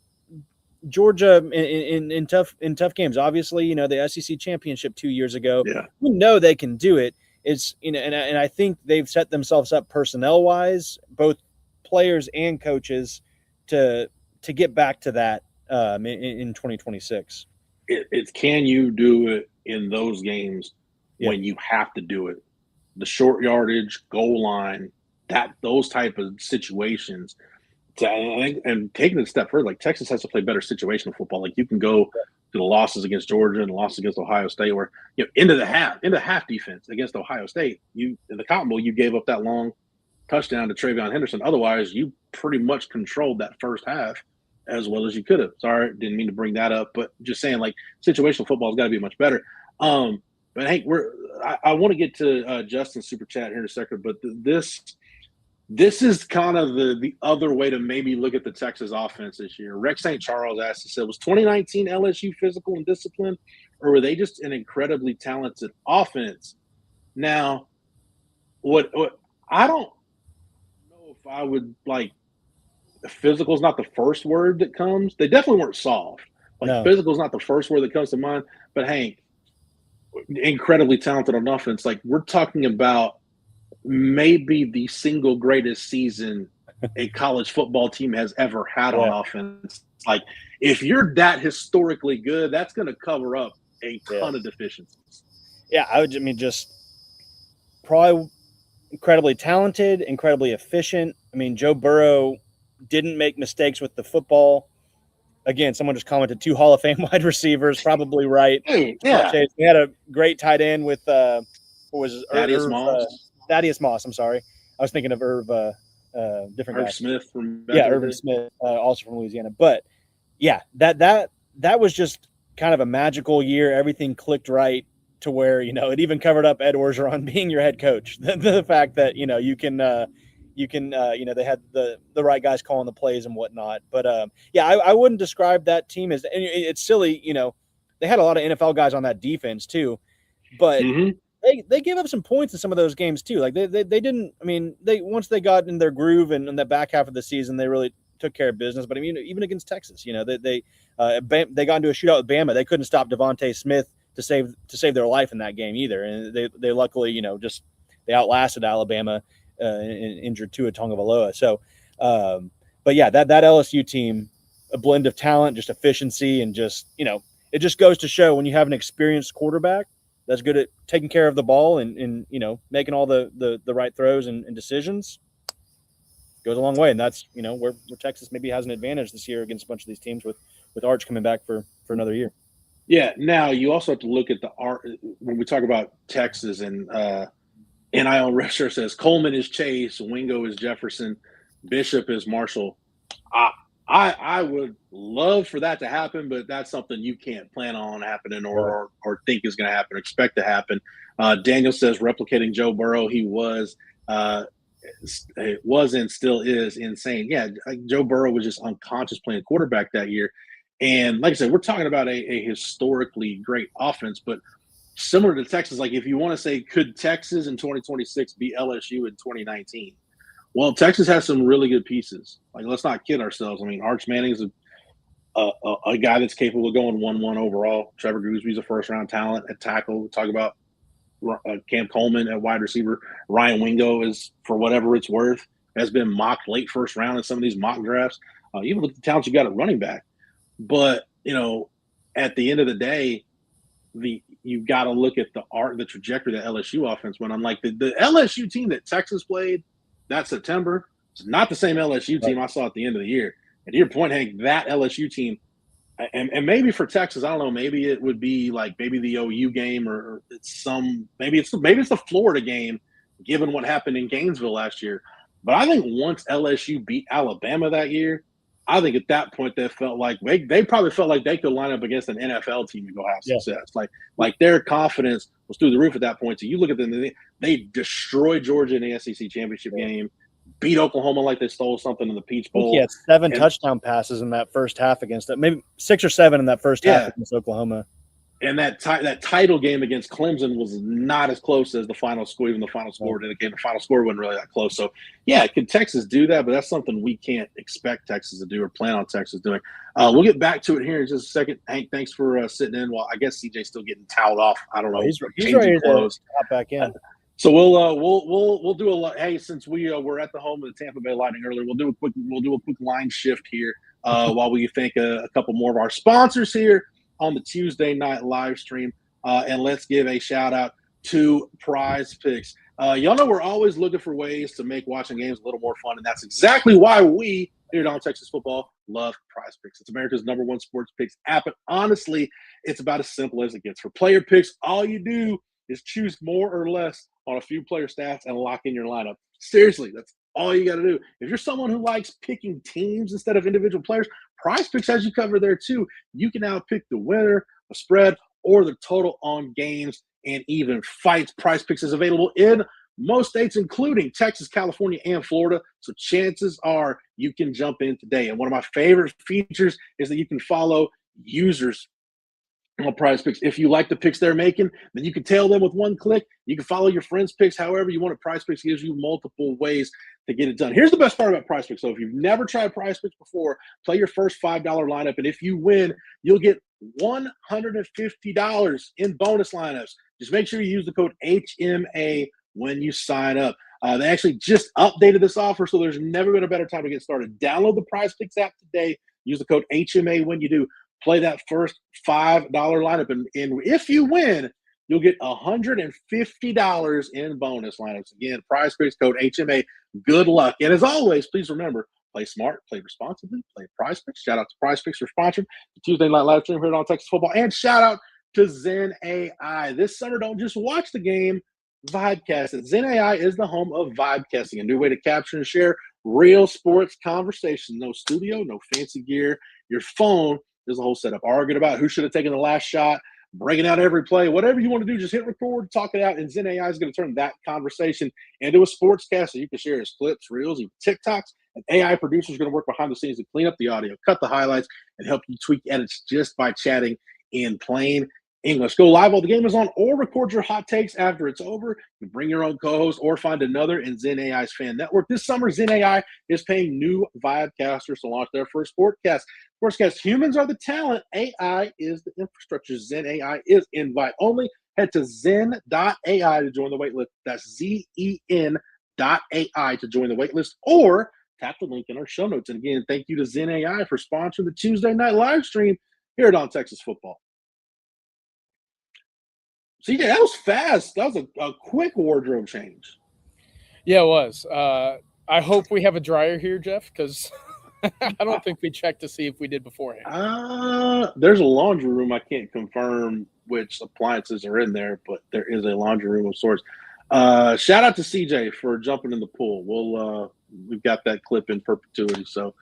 Georgia in tough games. Obviously, the SEC championship 2 years ago. Yeah. We know they can do it. It's and I think they've set themselves up personnel wise, both players and coaches, to get back to that in 2026. It's can you do it in those games when you have to do it? The short yardage, goal line, those type of situations. and taking it a step further, like Texas has to play better situational football. Like you can go to the losses against Georgia and the losses against Ohio State, where into half defense against Ohio State, you in the Cotton Bowl you gave up that long touchdown to Travion Henderson. Otherwise, you pretty much controlled that first half as well as you could have. Sorry, didn't mean to bring that up, but just saying, like, situational football has got to be much better. But Hank, I want to get to Justin's super chat here in a second, but this is kind of the other way to maybe look at the Texas offense this year. Rex St. Charles asked, he said, was 2019 LSU physical and disciplined, or were they just an incredibly talented offense? Now, what I don't know if I would like physical is not the first word that comes. They definitely weren't soft. Like physical is not the first word that comes to mind. But Hank, incredibly talented on offense. Like we're talking about maybe the single greatest season a college football team has ever had on offense. Like if you're that historically good, that's going to cover up a ton of deficiencies. Yeah, I mean, just probably incredibly talented, incredibly efficient. I mean, Joe Burrow didn't make mistakes with the football. Again, someone just commented 2 Hall of Fame wide receivers, probably right. Yeah. They had a great tight end with what was his, Thaddeus Moss. Thaddeus Moss. I'm sorry, I was thinking of Irv, different guy. Smith from Irvin Smith, also from Louisiana. But yeah, that was just kind of a magical year. Everything clicked right to where it even covered up Ed Orgeron being your head coach. The fact that you can they had the right guys calling the plays and whatnot. But I wouldn't describe that team as, and it's silly, they had a lot of NFL guys on that defense too, but they gave up some points in some of those games too. Like they didn't, I mean, once they got in their groove and in the back half of the season, they really took care of business. But I mean, even against Texas, they got into a shootout with Bama. They couldn't stop Devontae Smith to save their life in that game either. And they luckily, they outlasted Alabama, injured Tua Tagovailoa. So, but yeah, that LSU team, a blend of talent, just efficiency, and just it just goes to show when you have an experienced quarterback that's good at taking care of the ball and making all the right throws and decisions, goes a long way. And that's where Texas maybe has an advantage this year against a bunch of these teams with Arch coming back for another year. Yeah. Now you also have to look at the art when we talk about Texas and NIL Redshirt says Coleman is Chase, Wingo is Jefferson, Bishop is Marshall. I would love for that to happen, but that's something you can't plan on happening or think is going to happen or expect to happen. Daniel says replicating Joe Burrow, he was and still is insane. Yeah, Joe Burrow was just unconscious playing quarterback that year. And like I said, we're talking about a historically great offense, but similar to Texas, like if you want to say, could Texas in 2026 be LSU in 2019? Well, Texas has some really good pieces. Like, let's not kid ourselves. I mean, Arch Manning is a guy that's capable of going 1-1 overall. Trevor Goosby's a first-round talent at tackle. We talk about Cam Coleman at wide receiver. Ryan Wingo is, for whatever it's worth, has been mocked late first round in some of these mock drafts. Even with the talent you got at running back. But, at the end of the day, you've got to look at the trajectory that LSU offense went on. Like the LSU team that Texas played that September is not the same LSU team I saw at the end of the year. And to your point, Hank, that LSU team, and maybe for Texas, I don't know, maybe it would be like maybe the OU game or maybe it's the Florida game, given what happened in Gainesville last year. But I think once LSU beat Alabama that year, I think at that point they felt like they probably felt like they could line up against an NFL team and go have success. Like their confidence was through the roof at that point. So you look at them, they destroyed Georgia in the SEC championship game, beat Oklahoma like they stole something in the Peach Bowl. He had 7 touchdown passes in that first half against them, maybe 6 or 7 in that first half against Oklahoma. And that title game against Clemson was not as close as the final score. Even the final score indicated the final score wasn't really that close. So, yeah, could Texas do that? But that's something we can't expect Texas to do or plan on Texas doing. We'll get back to it here in just a second. Hank, than's for sitting in. Well, I guess CJ's still getting toweled off. I don't know. He's ready clothes. To hop back in. So we'll do a lot. Hey, since we're at the home of the Tampa Bay Lightning earlier, we'll do a quick line shift here while we thank a couple more of our sponsors here on the Tuesday night live stream. And let's give a shout out to Prize Picks. Y'all know we're always looking for ways to make watching games a little more fun, and that's exactly why we here at On Texas Football love Prize Picks. It's America's #1 sports picks app, and honestly, it's about as simple as it gets. For player picks, all you do is choose more or less on a few player stats and lock in your lineup. Seriously, that's all you got to do. If you're someone who likes picking teams instead of individual players, Prize Picks has you covered there too. You can now pick the winner, a spread, or the total on games and even fights. Prize Picks is available in most states, including Texas, California, and Florida. So chances are you can jump in today. And one of my favorite features is that you can follow users on Prize Picks. If you like the picks they're making, then you can tail them with one click. You can follow your friends' picks however you want it. Prize Picks gives you multiple ways to get it done. Here's the best part about Prize Picks. So if you've never tried Prize Picks before, play your first $5 lineup. And if you win, you'll get $150 in bonus lineups. Just make sure you use the code HMA when you sign up. They actually just updated this offer, so there's never been a better time to get started. Download the Prize Picks app today. Use the code HMA when you do. Play that first $5 lineup, and if you win, you'll get $150 in bonus lineups. Again, Prize Picks code HMA. Good luck. And as always, please remember, play smart, play responsibly, play Prize Picks. Shout out to Prize Picks for sponsoring the Tuesday night live stream here on Texas Football. And shout out to Zen AI. This summer, don't just watch the game, vibecast it. Zen AI is the home of vibecasting, a new way to capture and share real sports conversations. No studio, no fancy gear. Your phone is a whole setup. Arguing about who should have taken the last shot, breaking out every play, whatever you want to do, just hit record, talk it out, and Zen AI is going to turn that conversation into a sportscast so you can share as clips, reels, even TikToks. An AI producer is going to work behind the scenes to clean up the audio, cut the highlights, and help you tweak edits just by chatting in plain English. Go live while the game is on, or record your hot takes after it's over. You can bring your own co-host or find another in Zen AI's fan network. This summer, Zen AI is paying new Vibecasters to launch their first sportscast. Humans are the talent. AI is the infrastructure. Zen AI is invite only. Head to zen.ai to join the waitlist. That's ZEN.AI to join the waitlist, or tap the link in our show notes. And again, thank you to Zen AI for sponsoring the Tuesday night live stream here at On Texas Football. CJ, that was fast. That was a quick wardrobe change. Yeah, it was. I hope we have a dryer here, Jeff, because I don't think we checked to see if we did beforehand. There's a laundry room. I can't confirm which appliances are in there, but there is a laundry room of sorts. Shout out to CJ for jumping in the pool. We've got that clip in perpetuity, so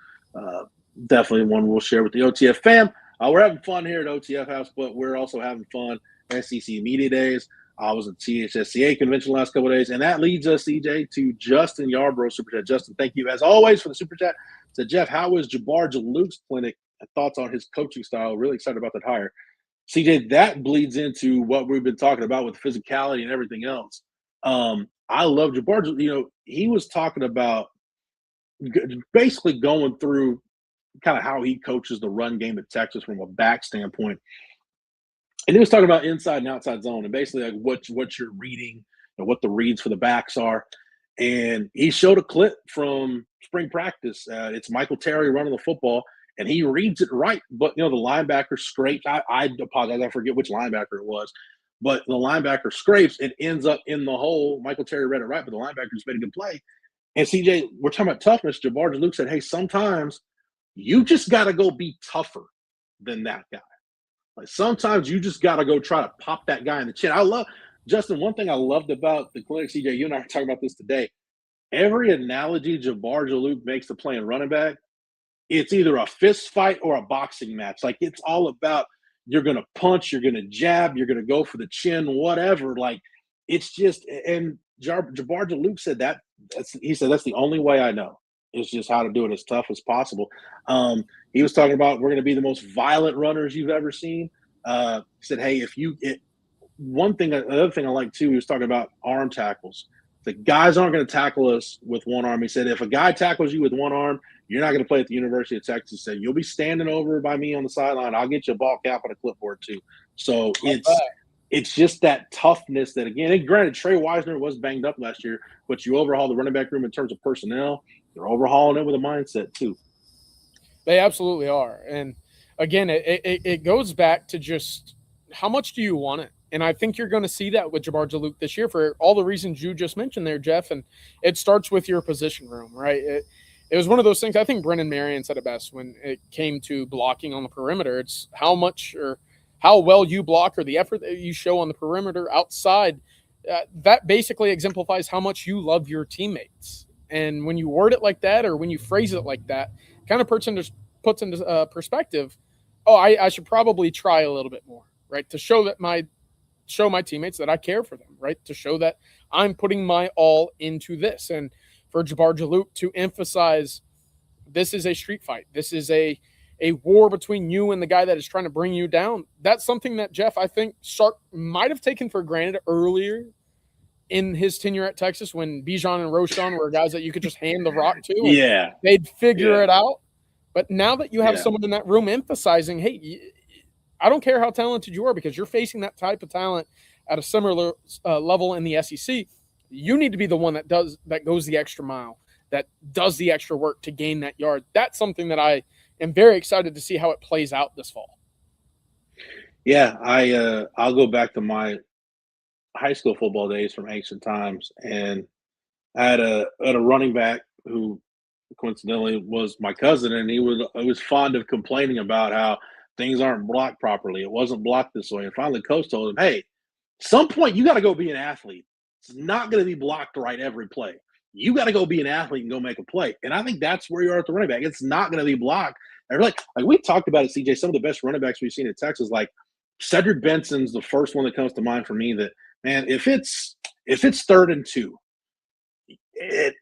definitely one we'll share with the OTF fam. We're having fun here at OTF House, but we're also having fun SEC Media Days. I was at THSCA convention the last couple of days, and that leads us, CJ, to Justin Yarbrough Super Chat. Justin, thank you as always for the Super Chat. Said, Jeff, how was Jabbar Jalouk's clinic? Thoughts on his coaching style? Really excited about that hire. CJ, that bleeds into what we've been talking about with physicality and everything else. I love Jabbar. You know, he was talking about basically going through kind of how he coaches the run game at Texas from a back standpoint. And he was talking about inside and outside zone and basically like what you're reading and what the reads for the backs are. And he showed a clip from spring practice. It's Michael Terry running the football, and he reads it right. But, you know, the linebacker scrapes. I apologize. I forget which linebacker it was. But the linebacker scrapes. It ends up in the hole. Michael Terry read it right, but the linebacker just made a good play. And, CJ, we're talking about toughness. Jabbar Jalouk said, hey, sometimes you just got to go be tougher than that guy. Like sometimes you just got to go try to pop that guy in the chin. Justin, one thing I loved about the clinic, CJ, you and I were talking about this today. Every analogy Jabbar Jalouk makes to playing running back, it's either a fist fight or a boxing match. Like it's all about you're going to punch, you're going to jab, you're going to go for the chin, whatever. Like it's just – and Jabbar Jalouk said that. He said that's the only way I know. It's just how to do it as tough as possible. He was talking about we're going to be the most violent runners you've ever seen. He said, hey, another thing I like too, he was talking about arm tackles. The guys aren't going to tackle us with one arm. He said, if a guy tackles you with one arm, you're not going to play at the University of Texas. He said, you'll be standing over by me on the sideline. I'll get you a ball cap and a clipboard too. So it's just that toughness that, again, and granted, Trey Wisner was banged up last year, but you overhaul the running back room in terms of personnel. They're overhauling it with a mindset too. They absolutely are. And again, it goes back to just how much do you want it? And I think you're going to see that with Jabbar Jaluk this year for all the reasons you just mentioned there, Jeff. And it starts with your position room, right? It was one of those things. I think Brennan Marion said it best when it came to blocking on the perimeter. It's how much or how well you block or the effort that you show on the perimeter outside. That basically exemplifies how much you love your teammates. And when you word it like that, or when you phrase it like that, kind of puts into perspective. Oh, I should probably try a little bit more, right? To show my teammates that I care for them, right? To show that I'm putting my all into this. And for Jabbar Jaluk to emphasize this is a street fight. This is a war between you and the guy that is trying to bring you down. That's something that Jeff, I think, Sark might have taken for granted earlier in his tenure at Texas when Bijan and Roschon were guys that you could just hand the rock to. And they'd figure it out. But now that you have someone in that room emphasizing, hey, I don't care how talented you are because you're facing that type of talent at a similar level in the SEC. You need to be the one that goes the extra mile, that does the extra work to gain that yard. That's something that I am very excited to see how it plays out this fall. Yeah, I'll go back to my high school football days from ancient times, and I had a running back who coincidentally was my cousin, and he was fond of complaining about how things aren't blocked properly. It wasn't blocked this way. And finally, coach told him, hey, some point you got to go be an athlete. It's not going to be blocked right every play. You got to go be an athlete and go make a play. And I think that's where you are at the running back. It's not going to be blocked. And like we talked about it, CJ, some of the best running backs we've seen in Texas, like Cedric Benson's the first one that comes to mind for me that, man, if it's 3rd and 2,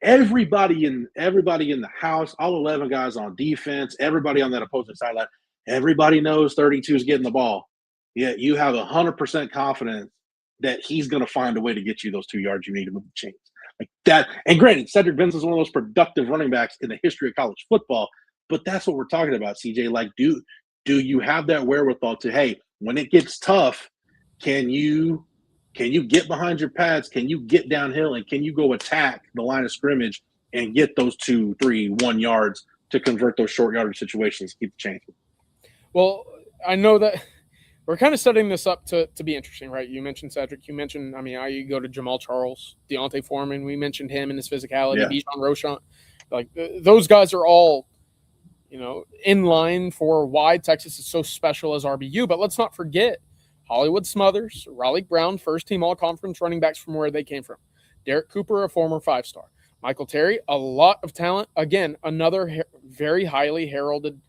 everybody in the house, all 11 guys on defense, everybody on that opposing sideline, everybody knows 32 is getting the ball. Yeah, you have 100% confidence that he's going to find a way to get you those 2 yards you need to move the chains. Like that. And granted, Cedric Benson is one of those productive running backs in the history of college football, but that's what we're talking about, CJ. Like, do you have that wherewithal to, hey, when it gets tough, can you get behind your pads? Can you get downhill and can you go attack the line of scrimmage and get those 2, 3, 1 yards to convert those short yardage situations, keep the change? Well, I know that we're kind of setting this up to be interesting, right? You mentioned Cedric. You mentioned, you go to Jamal Charles, Deontay Foreman. We mentioned him and his physicality, Bijan Roschon. Like, those guys are all, in line for why Texas is so special as RBU. But let's not forget Hollywood Smothers, Raleigh Brown, first-team all-conference running backs from where they came from. Derek Cooper, a former 5-star. Michael Terry, a lot of talent. Again, another very highly heralded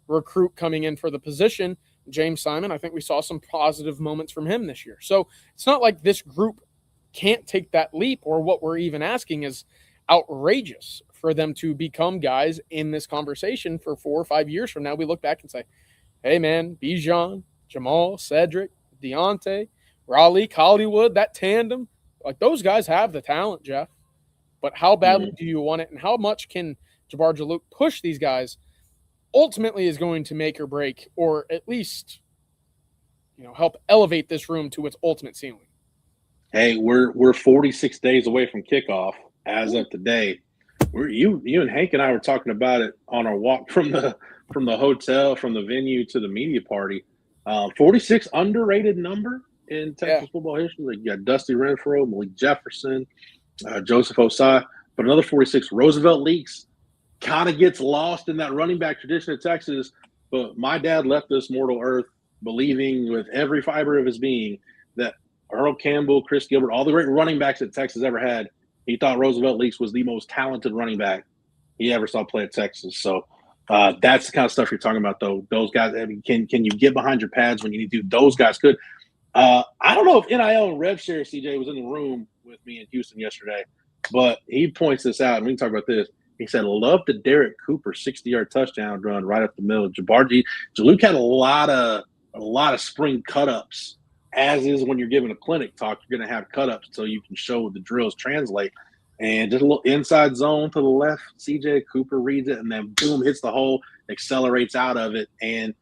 recruit coming in for the position. James Simon, I think we saw some positive moments from him this year. So it's not like this group can't take that leap, or what we're even asking is outrageous for them to become guys in this conversation for 4 or 5 years from now. We look back and say, hey, man, Bijan, Jamal, Cedric, Deontay, Raleigh, Hollywood, that tandem, like those guys have the talent, Jeff. But how badly do you want it, and how much can Jabbar Jaluk push these guys ultimately is going to make or break, or at least, help elevate this room to its ultimate ceiling. Hey, we're 46 days away from kickoff as of today. You and Hank and I were talking about it on our walk from the hotel, from the venue to the media party. 46 underrated number in Texas football history. Like, you got Dusty Renfro, Malik Jefferson, Joseph Osai, but another 46. Roosevelt Leaks kind of gets lost in that running back tradition of Texas, but my dad left this mortal earth believing with every fiber of his being that Earl Campbell, Chris Gilbert, all the great running backs that Texas ever had, he thought Roosevelt Leaks was the most talented running back he ever saw play at Texas. So that's the kind of stuff you're talking about, though. Those guys, can you get behind your pads when you need to? Those guys could. I don't know if NIL and RevShare, CJ, was in the room with me in Houston yesterday, but he points this out, and we can talk about this. He said, love the Derek Cooper 60-yard touchdown run right up the middle. Jaluk had a lot of spring cut-ups, as is when you're giving a clinic talk. You're going to have cut-ups so you can show the drills translate. And just a little inside zone to the left, CJ Cooper reads it, and then boom, hits the hole, accelerates out of it. And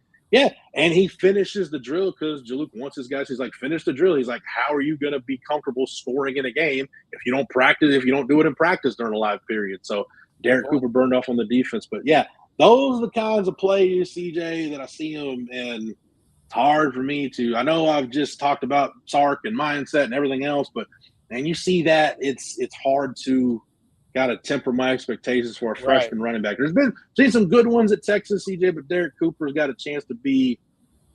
he finishes the drill because Jaluk wants his guys. He's like, finish the drill. He's like, how are you going to be comfortable scoring in a game if you don't practice, if you don't do it in practice during a live period? So Derek Cooper burned off on the defense. But, those are the kinds of plays, CJ, that I see him. And It's hard for me to. I know I've just talked about Sark and mindset and everything else, but and you see that it's hard to gotta temper my expectations for a freshman running back. There's been seen some good ones at Texas, CJ, but Derek Cooper's got a chance to be.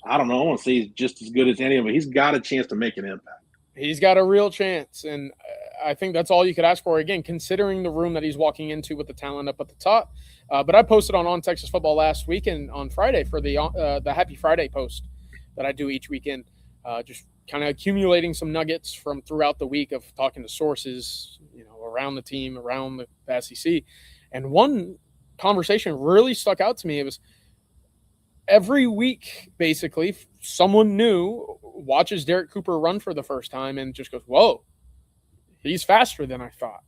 I don't know. I want to say he's just as good as any of them. He's got a chance to make an impact. He's got a real chance, and I think that's all you could ask for. Again, considering the room that he's walking into with the talent up at the top. But I posted on Texas Football last week and on Friday for the Happy Friday post that I do each weekend, just kind of accumulating some nuggets from throughout the week of talking to sources, around the team, around the SEC. And one conversation really stuck out to me. It was every week, basically, someone new watches Derek Cooper run for the first time and just goes, whoa, he's faster than I thought.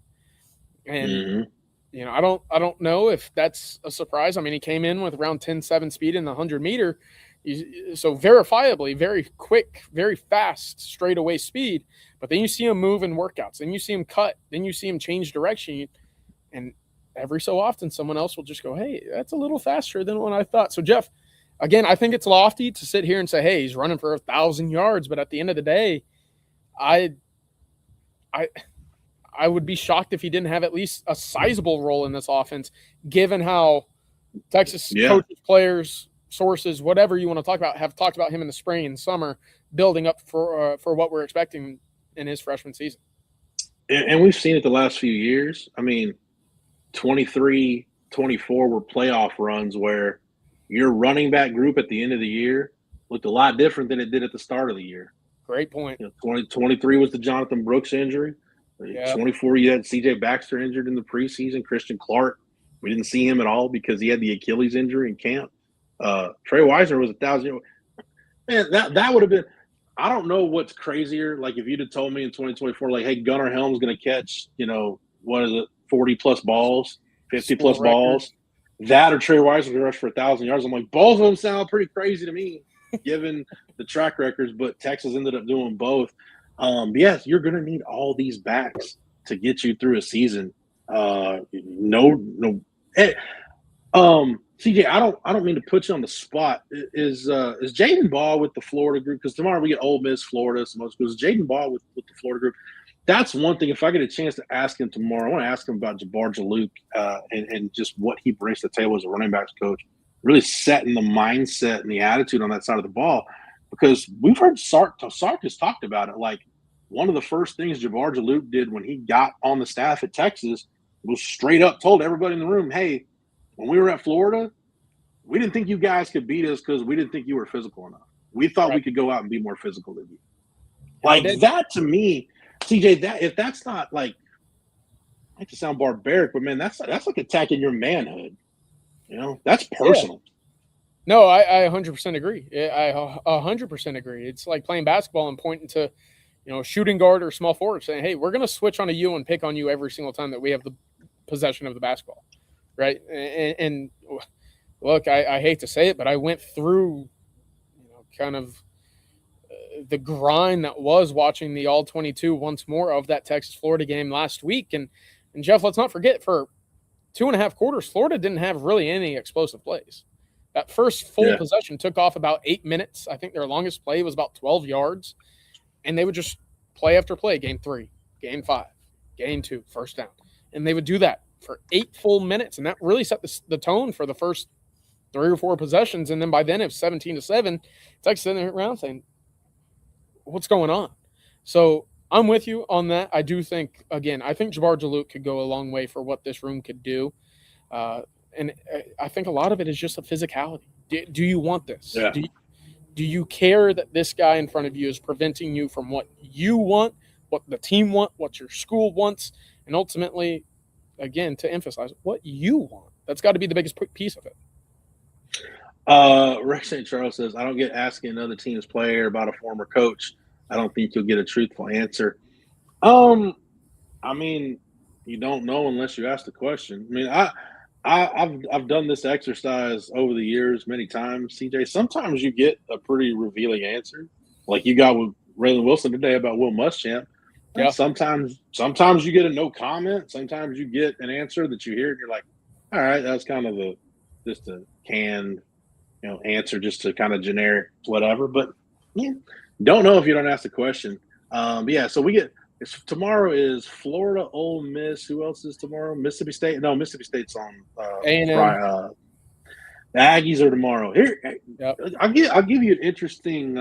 And, I don't know if that's a surprise. I mean, he came in with around 10.7 speed in the 100-meter. So verifiably, very quick, very fast, straightaway speed. But then you see him move in workouts. Then you see him cut. Then you see him change direction. And every so often, someone else will just go, hey, that's a little faster than what I thought. So, Jeff, again, I think it's lofty to sit here and say, hey, he's running for 1,000 yards. But at the end of the day, I would be shocked if he didn't have at least a sizable role in this offense, given how Texas coaches, players, sources, whatever you want to talk about, have talked about him in the spring and summer, building up for what we're expecting in his freshman season. And we've seen it the last few years. I mean, 23, 24 were playoff runs where your running back group at the end of the year looked a lot different than it did at the start of the year. Great point. 2023 was the Jonathan Brooks injury. 24, you had C.J. Baxter injured in the preseason. Christian Clark, we didn't see him at all because he had the Achilles injury in camp. Trey Wisner was 1,000. Man, that would have been – I don't know what's crazier. Like if you'd have told me in 2024, like, hey, Gunnar Helm's going to catch, 40-plus balls, 50-plus balls. That or Trey Wisner going to rush for 1,000 yards. I'm like, both of them sound pretty crazy to me given the track records, but Texas ended up doing both. Yes, you're going to need all these backs to get you through a season. Hey, CJ, I don't mean to put you on the spot. Is Jaden Ball with the Florida group? Because tomorrow we get Ole Miss, Florida, some other schools. Jaden Ball with the Florida group. That's one thing. If I get a chance to ask him tomorrow, I want to ask him about Jabbar Jaluk and just what he brings to the table as a running backs coach. Really setting the mindset and the attitude on that side of the ball. Because we've heard Sark has talked about it. Like one of the first things Jabbar Jaluk did when he got on the staff at Texas was straight up told everybody in the room, hey, when we were at Florida, we didn't think you guys could beat us because we didn't think you were physical enough. We thought we could go out and be more physical than you. Like that to me, CJ, if that's not like, I hate to sound barbaric, but man, that's like attacking your manhood. That's personal. Yeah. No, I 100% agree. I 100% agree. It's like playing basketball and pointing to, shooting guard or small forward saying, hey, we're going to switch on you and pick on you every single time that we have the possession of the basketball. Right. And look, I hate to say it, but I went through, kind of the grind that was watching the All-22 once more of that Texas-Florida game last week. And Jeff, let's not forget, for 2.5 quarters, Florida didn't have really any explosive plays. That first full possession took off about 8 minutes. I think their longest play was about 12 yards. And they would just play after play, game 3, game 5, game 2, first down. And they would do that for 8 full minutes. And that really set the tone for the first 3 or 4 possessions. And then by then it was 17-7. Texas sitting around saying, what's going on? So I'm with you on that. I do think, again, I think Jabbar Jaluk could go a long way for what this room could do. And I think a lot of it is just a physicality. Do you want this? Yeah. Do you care that this guy in front of you is preventing you from what you want, what the team want, what your school wants, and ultimately, again, to emphasize, what you want? That's got to be the biggest piece of it. Rex St. Charles says, I don't get asking another team's player about a former coach. I don't think you'll get a truthful answer. I mean, you don't know unless you ask the question. I mean, I've done this exercise over the years many times, CJ. Sometimes you get a pretty revealing answer, like you got with Raylan Wilson today about Will Muschamp. Yeah. Sometimes you get a no comment. Sometimes you get an answer that you hear and you're like, all right, that's kind of just a canned answer just to kind of generic whatever. But yeah, don't know if you don't ask the question. But yeah, so tomorrow is Florida, Ole Miss. Who else is tomorrow? Mississippi State. No, Mississippi State's on A&M. Friday. The Aggies are tomorrow. Here, Yep. I'll give you an interesting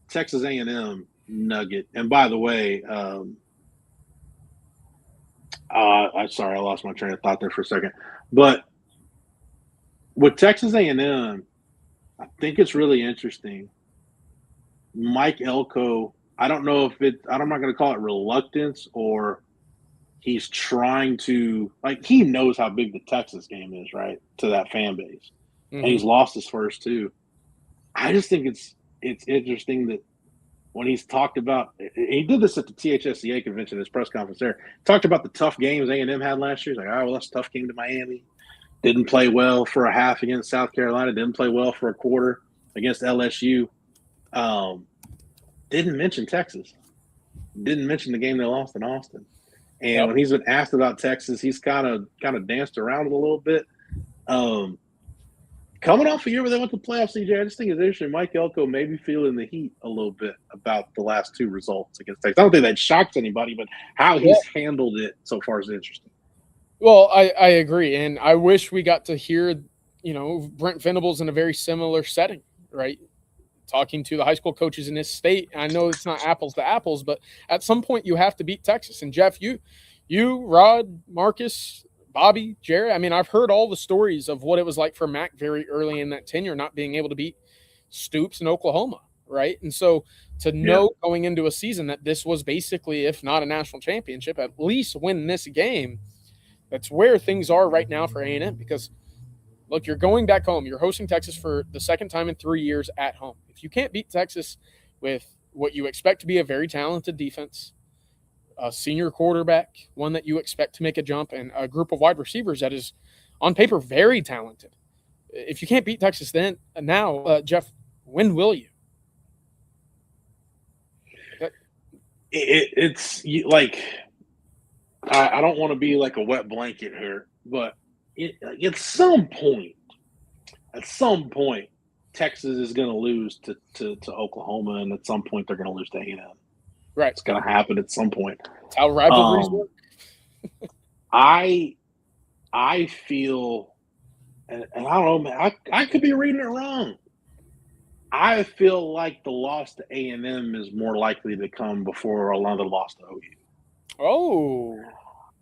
Texas A&M nugget. And by the way, I'm sorry, I lost my train of thought there for a second. But with Texas A&M, I think it's really interesting. Mike Elko, I don't know if I'm not going to call it reluctance or he's trying to, he knows how big the Texas game is, right, to that fan base. Mm-hmm. And he's lost his first two. I just think it's interesting that when he's talked about, he did this at the THSCA convention, his press conference there, talked about the tough games A&M had last year. He's like, all right, well, that's a tough game to Miami. Didn't play well for a half against South Carolina. Didn't play well for a quarter against LSU. Didn't mention Texas. Didn't mention the game they lost in Austin. And when he's been asked about Texas, he's kind of danced around it a little bit. Coming off a year where they went to the playoffs, CJ, I just think it's interesting. Mike Elko may be feeling the heat a little bit about the last two results against Texas. I don't think that shocks anybody, but how he's handled it so far is interesting. Well, I agree. And I wish we got to hear, Brent Venables in a very similar setting, right? Talking to the high school coaches in this state. I know it's not apples to apples, but at some point you have to beat Texas. And Jeff, you, Rod, Marcus, Bobby, Jerry, I mean, I've heard all the stories of what it was like for Mac very early in that tenure, not being able to beat Stoops in Oklahoma, right? And so to know going into a season that this was basically, if not a national championship, at least win this game, that's where things are right now for A&M. Because, look, you're going back home. You're hosting Texas for the second time in 3 years at home. If you can't beat Texas with what you expect to be a very talented defense, a senior quarterback, one that you expect to make a jump, and a group of wide receivers that is, on paper, very talented. If you can't beat Texas now, Jeff, when will you? It's like, I don't want to be like a wet blanket here, but at some point, Texas is going to lose to Oklahoma, and at some point they're going to lose to A&M. Right. It's going to happen at some point. That's how rivalries work. I feel, and I don't know, man, I could be reading it wrong. I feel like the loss to A&M is more likely to come before another loss to OU. Oh.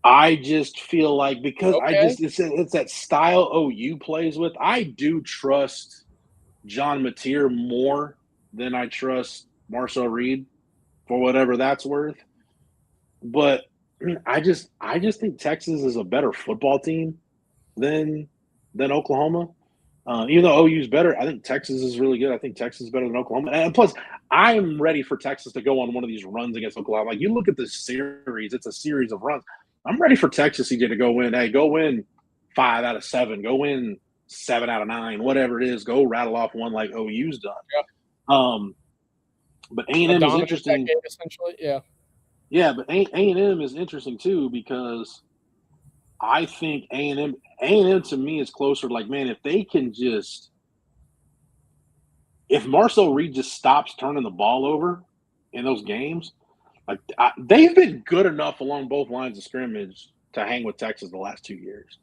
I just feel like, because it's that style OU plays with. I do trust John Mateer more than I trust Marcel Reed, for whatever that's worth. But I just think Texas is a better football team than Oklahoma. Even though OU's better, I think Texas is really good. I think Texas is better than Oklahoma. And plus, I'm ready for Texas to go on one of these runs against Oklahoma. Like, you look at this series, it's a series of runs. I'm ready for Texas to go win. Hey, go win 5 out of 7. Go win 7 out of 9, whatever it is. Go rattle off one like OU's done. Yeah. But A&M is interesting. Game, essentially, yeah. Yeah, but A&M is interesting too, because I think A&M to me is closer. Like, man, if Marcel Reed just stops turning the ball over in those games, like, they've been good enough along both lines of scrimmage to hang with Texas the last 2 years.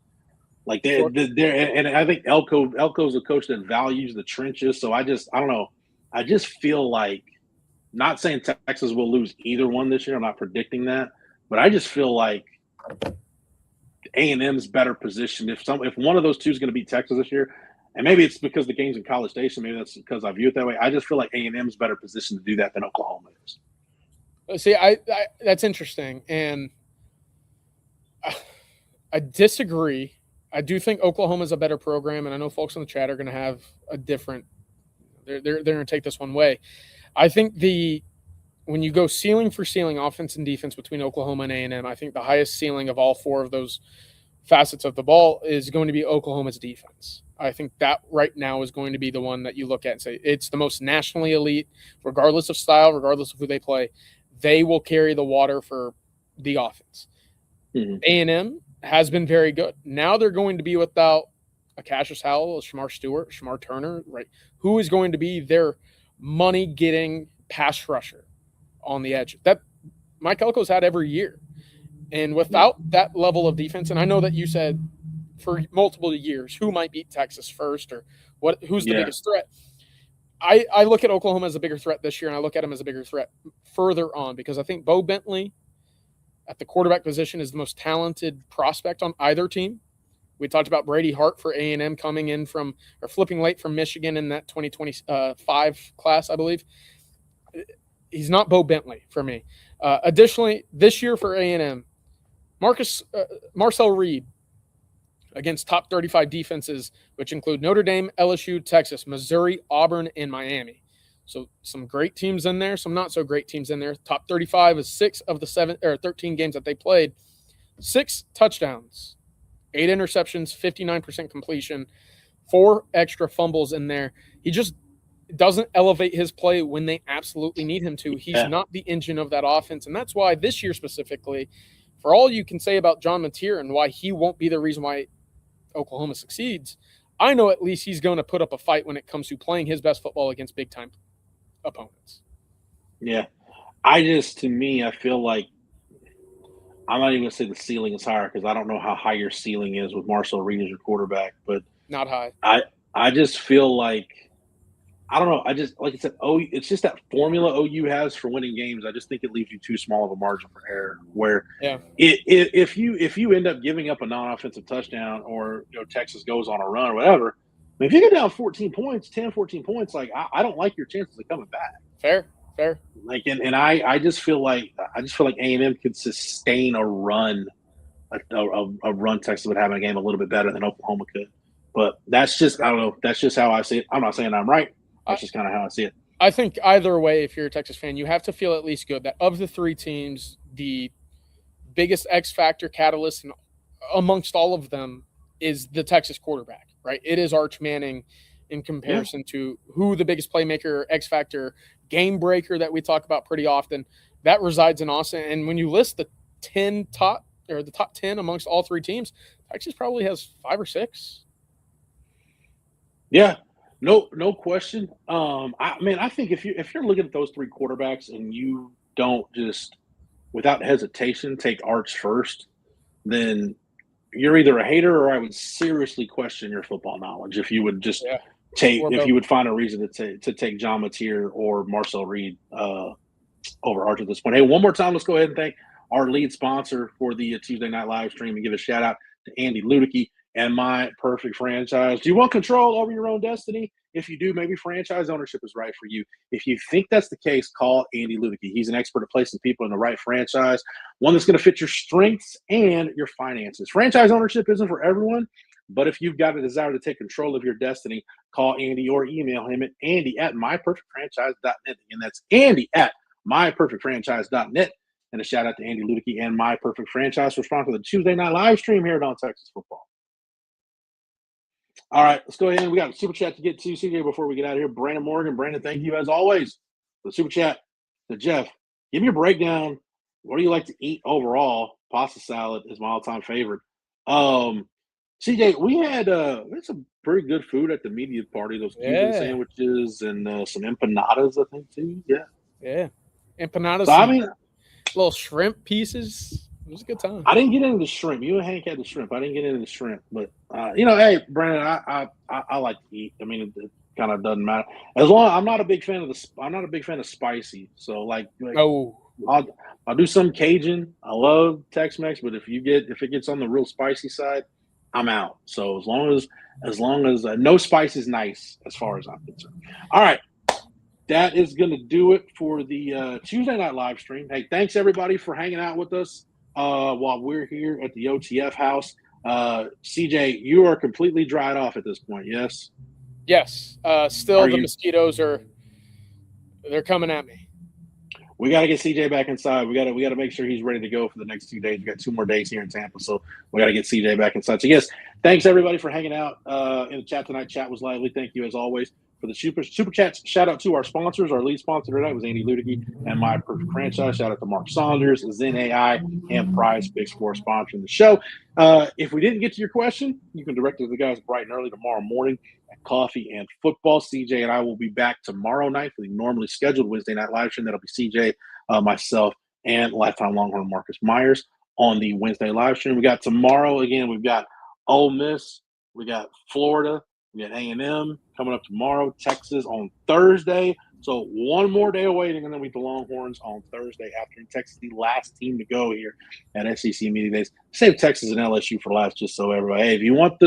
Like, they're and I think Elko's a coach that values the trenches. So I don't know. I just feel like, not saying Texas will lose either one this year. I'm not predicting that, but I just feel like A&M's better positioned. If one of those two is going to beat Texas this year, and maybe it's because the game's in College Station, maybe that's because I view it that way. I just feel like A&M's better positioned to do that than Oklahoma is. See, that's interesting, and I disagree. I do think Oklahoma is a better program, and I know folks in the chat are going to have a different. They're going to take this one way. I think when you go ceiling for ceiling, offense and defense between Oklahoma and A&M, I think the highest ceiling of all 4 of those facets of the ball is going to be Oklahoma's defense. I think that right now is going to be the one that you look at and say it's the most nationally elite, regardless of style, regardless of who they play. They will carry the water for the offense. Mm-hmm. A&M has been very good. Now they're going to be without a Cassius Howell, a Shamar Stewart, Shamar Turner, right? Who is going to be their money-getting pass rusher on the edge? That Mike Elko's had every year. And without that level of defense, and I know that you said for multiple years, who might beat Texas first or who's the biggest threat? I look at Oklahoma as a bigger threat this year, and I look at him as a bigger threat further on because I think Bo Bentley at the quarterback position is the most talented prospect on either team. We talked about Brady Hart for A&M coming in from or flipping late from Michigan in that 2025 class, I believe. He's not Bo Bentley for me. Additionally, this year for A&M, Marcel Reed against top 35 defenses, which include Notre Dame, LSU, Texas, Missouri, Auburn, and Miami. So some great teams in there, some not so great teams in there. Top 35 is 6 of the 13 games that they played. 6 touchdowns, 8 interceptions, 59% completion, 4 extra fumbles in there. He just doesn't elevate his play when they absolutely need him to. He's not the engine of that offense. And that's why this year specifically, for all you can say about John Mateer and why he won't be the reason why Oklahoma succeeds, I know at least he's going to put up a fight when it comes to playing his best football against big-time opponents. Yeah. To me, I feel like I'm not even going to say the ceiling is higher because I don't know how high your ceiling is with Marcel Reed as your quarterback, but not high. I just feel like I don't know. I just like I said, it's just that formula OU has for winning games. I just think it leaves you too small of a margin for error. Where if you end up giving up a non-offensive touchdown or Texas goes on a run or whatever, I mean, if you get down 14 points, like I don't like your chances of coming back. Fair. Like and I just feel like A&M could sustain a run, a run Texas would have in a game a little bit better than Oklahoma could. But that's just I don't know. That's just how I see it. I'm not saying I'm right. That's just kind of how I see it. I think either way, if you're a Texas fan, you have to feel at least good that of the 3 teams, the biggest X factor catalyst amongst all of them is the Texas quarterback, right? It is Arch Manning in comparison to who the biggest playmaker, X factor, game breaker that we talk about pretty often. That resides in Austin. And when you list the top 10 amongst all 3 teams, Texas probably has 5 or 6. Yeah. No question. I think if you're looking at those 3 quarterbacks and you don't just without hesitation take Arch first, then you're either a hater or I would seriously question your football knowledge if you would just you would find a reason to take John Mateer or Marcel Reed over Arch at this point. Hey, one more time, let's go ahead and thank our lead sponsor for the Tuesday night live stream and give a shout out to Andy Ludicky and My Perfect Franchise. Do you want control over your own destiny? If you do, maybe franchise ownership is right for you. If you think that's the case, call Andy Ludicky. He's an expert at placing people in the right franchise, one that's going to fit your strengths and your finances. Franchise ownership isn't for everyone, but if you've got a desire to take control of your destiny, call Andy or email him at andy@myperfectfranchise.net. And that's andy@myperfectfranchise.net. And a shout out to Andy Ludicky and My Perfect Franchise for sponsoring the Tuesday night live stream here on Texas Football. All right, let's go ahead. We got a super chat to get to, CJ, before we get out of here. Brandon Morgan. Brandon, thank you as always for the super chat. To Jeff, give me a breakdown. What do you like to eat overall? Pasta salad is my all-time favorite. CJ, we had some pretty good food at the media party. Those Cuban sandwiches and some empanadas, I think, too. Yeah. Empanadas. So, little shrimp pieces. It was a good time. I didn't get into the shrimp. You and Hank had the shrimp. I didn't get into the shrimp. But, hey, Brandon, I like to eat. I mean, it kind of doesn't matter. As long I'm not a big fan of spicy. So, I'll do some Cajun. I love Tex-Mex, but if it gets on the real spicy side, I'm out. So as long as no spice is nice as far as I'm concerned. All right. That is going to do it for the Tuesday night live stream. Hey, thanks everybody for hanging out with us while we're here at the OTF house. CJ, you are completely dried off at this point, yes? Yes. Still, the mosquitoes they're coming at me. We got to get CJ back inside. We got to make sure he's ready to go for the next 2 days. We got 2 more days here in Tampa, so we got to get CJ back inside. So yes, thanks everybody for hanging out in the chat tonight. Chat was lively. Thank you as always. For the super chats, shout out to our sponsors. Our lead sponsor tonight was Andy Ludicky and My Perfect Franchise. Shout out to Mark Saunders, Zen AI, and Prize Picks for sponsoring the show. If we didn't get to your question, you can direct it to the guys bright and early tomorrow morning at Coffee and Football. CJ and I will be back tomorrow night for the normally scheduled Wednesday night live stream. That'll be CJ, myself, and lifetime Longhorn Marcus Myers on the Wednesday live stream. We got tomorrow again. We've got Ole Miss. We got Florida. We got A&M coming up tomorrow. Texas on Thursday. So one more day of waiting, and then we the Longhorns on Thursday afternoon. Texas, the last team to go here at SEC Media Days. Save Texas and LSU for last, just so everybody. Hey, if you want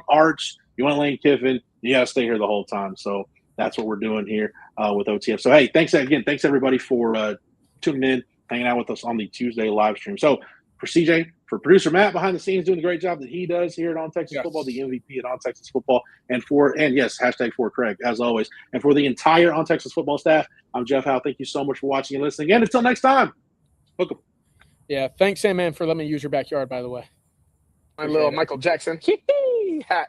Arch, you want Lane Kiffin, you got to stay here the whole time. So that's what we're doing here with OTF. So hey, thanks again. Thanks everybody for tuning in, hanging out with us on the Tuesday live stream. So for CJ, for producer Matt behind the scenes doing the great job that he does here at On Texas Football, the MVP at On Texas Football, and yes, hashtag for Craig, as always. And for the entire On Texas Football staff, I'm Jeff Howe. Thank you so much for watching and listening. And until next time, hook 'em. Yeah, thanks, Sandman, for letting me use your backyard, by the way. My little Michael Jackson hat.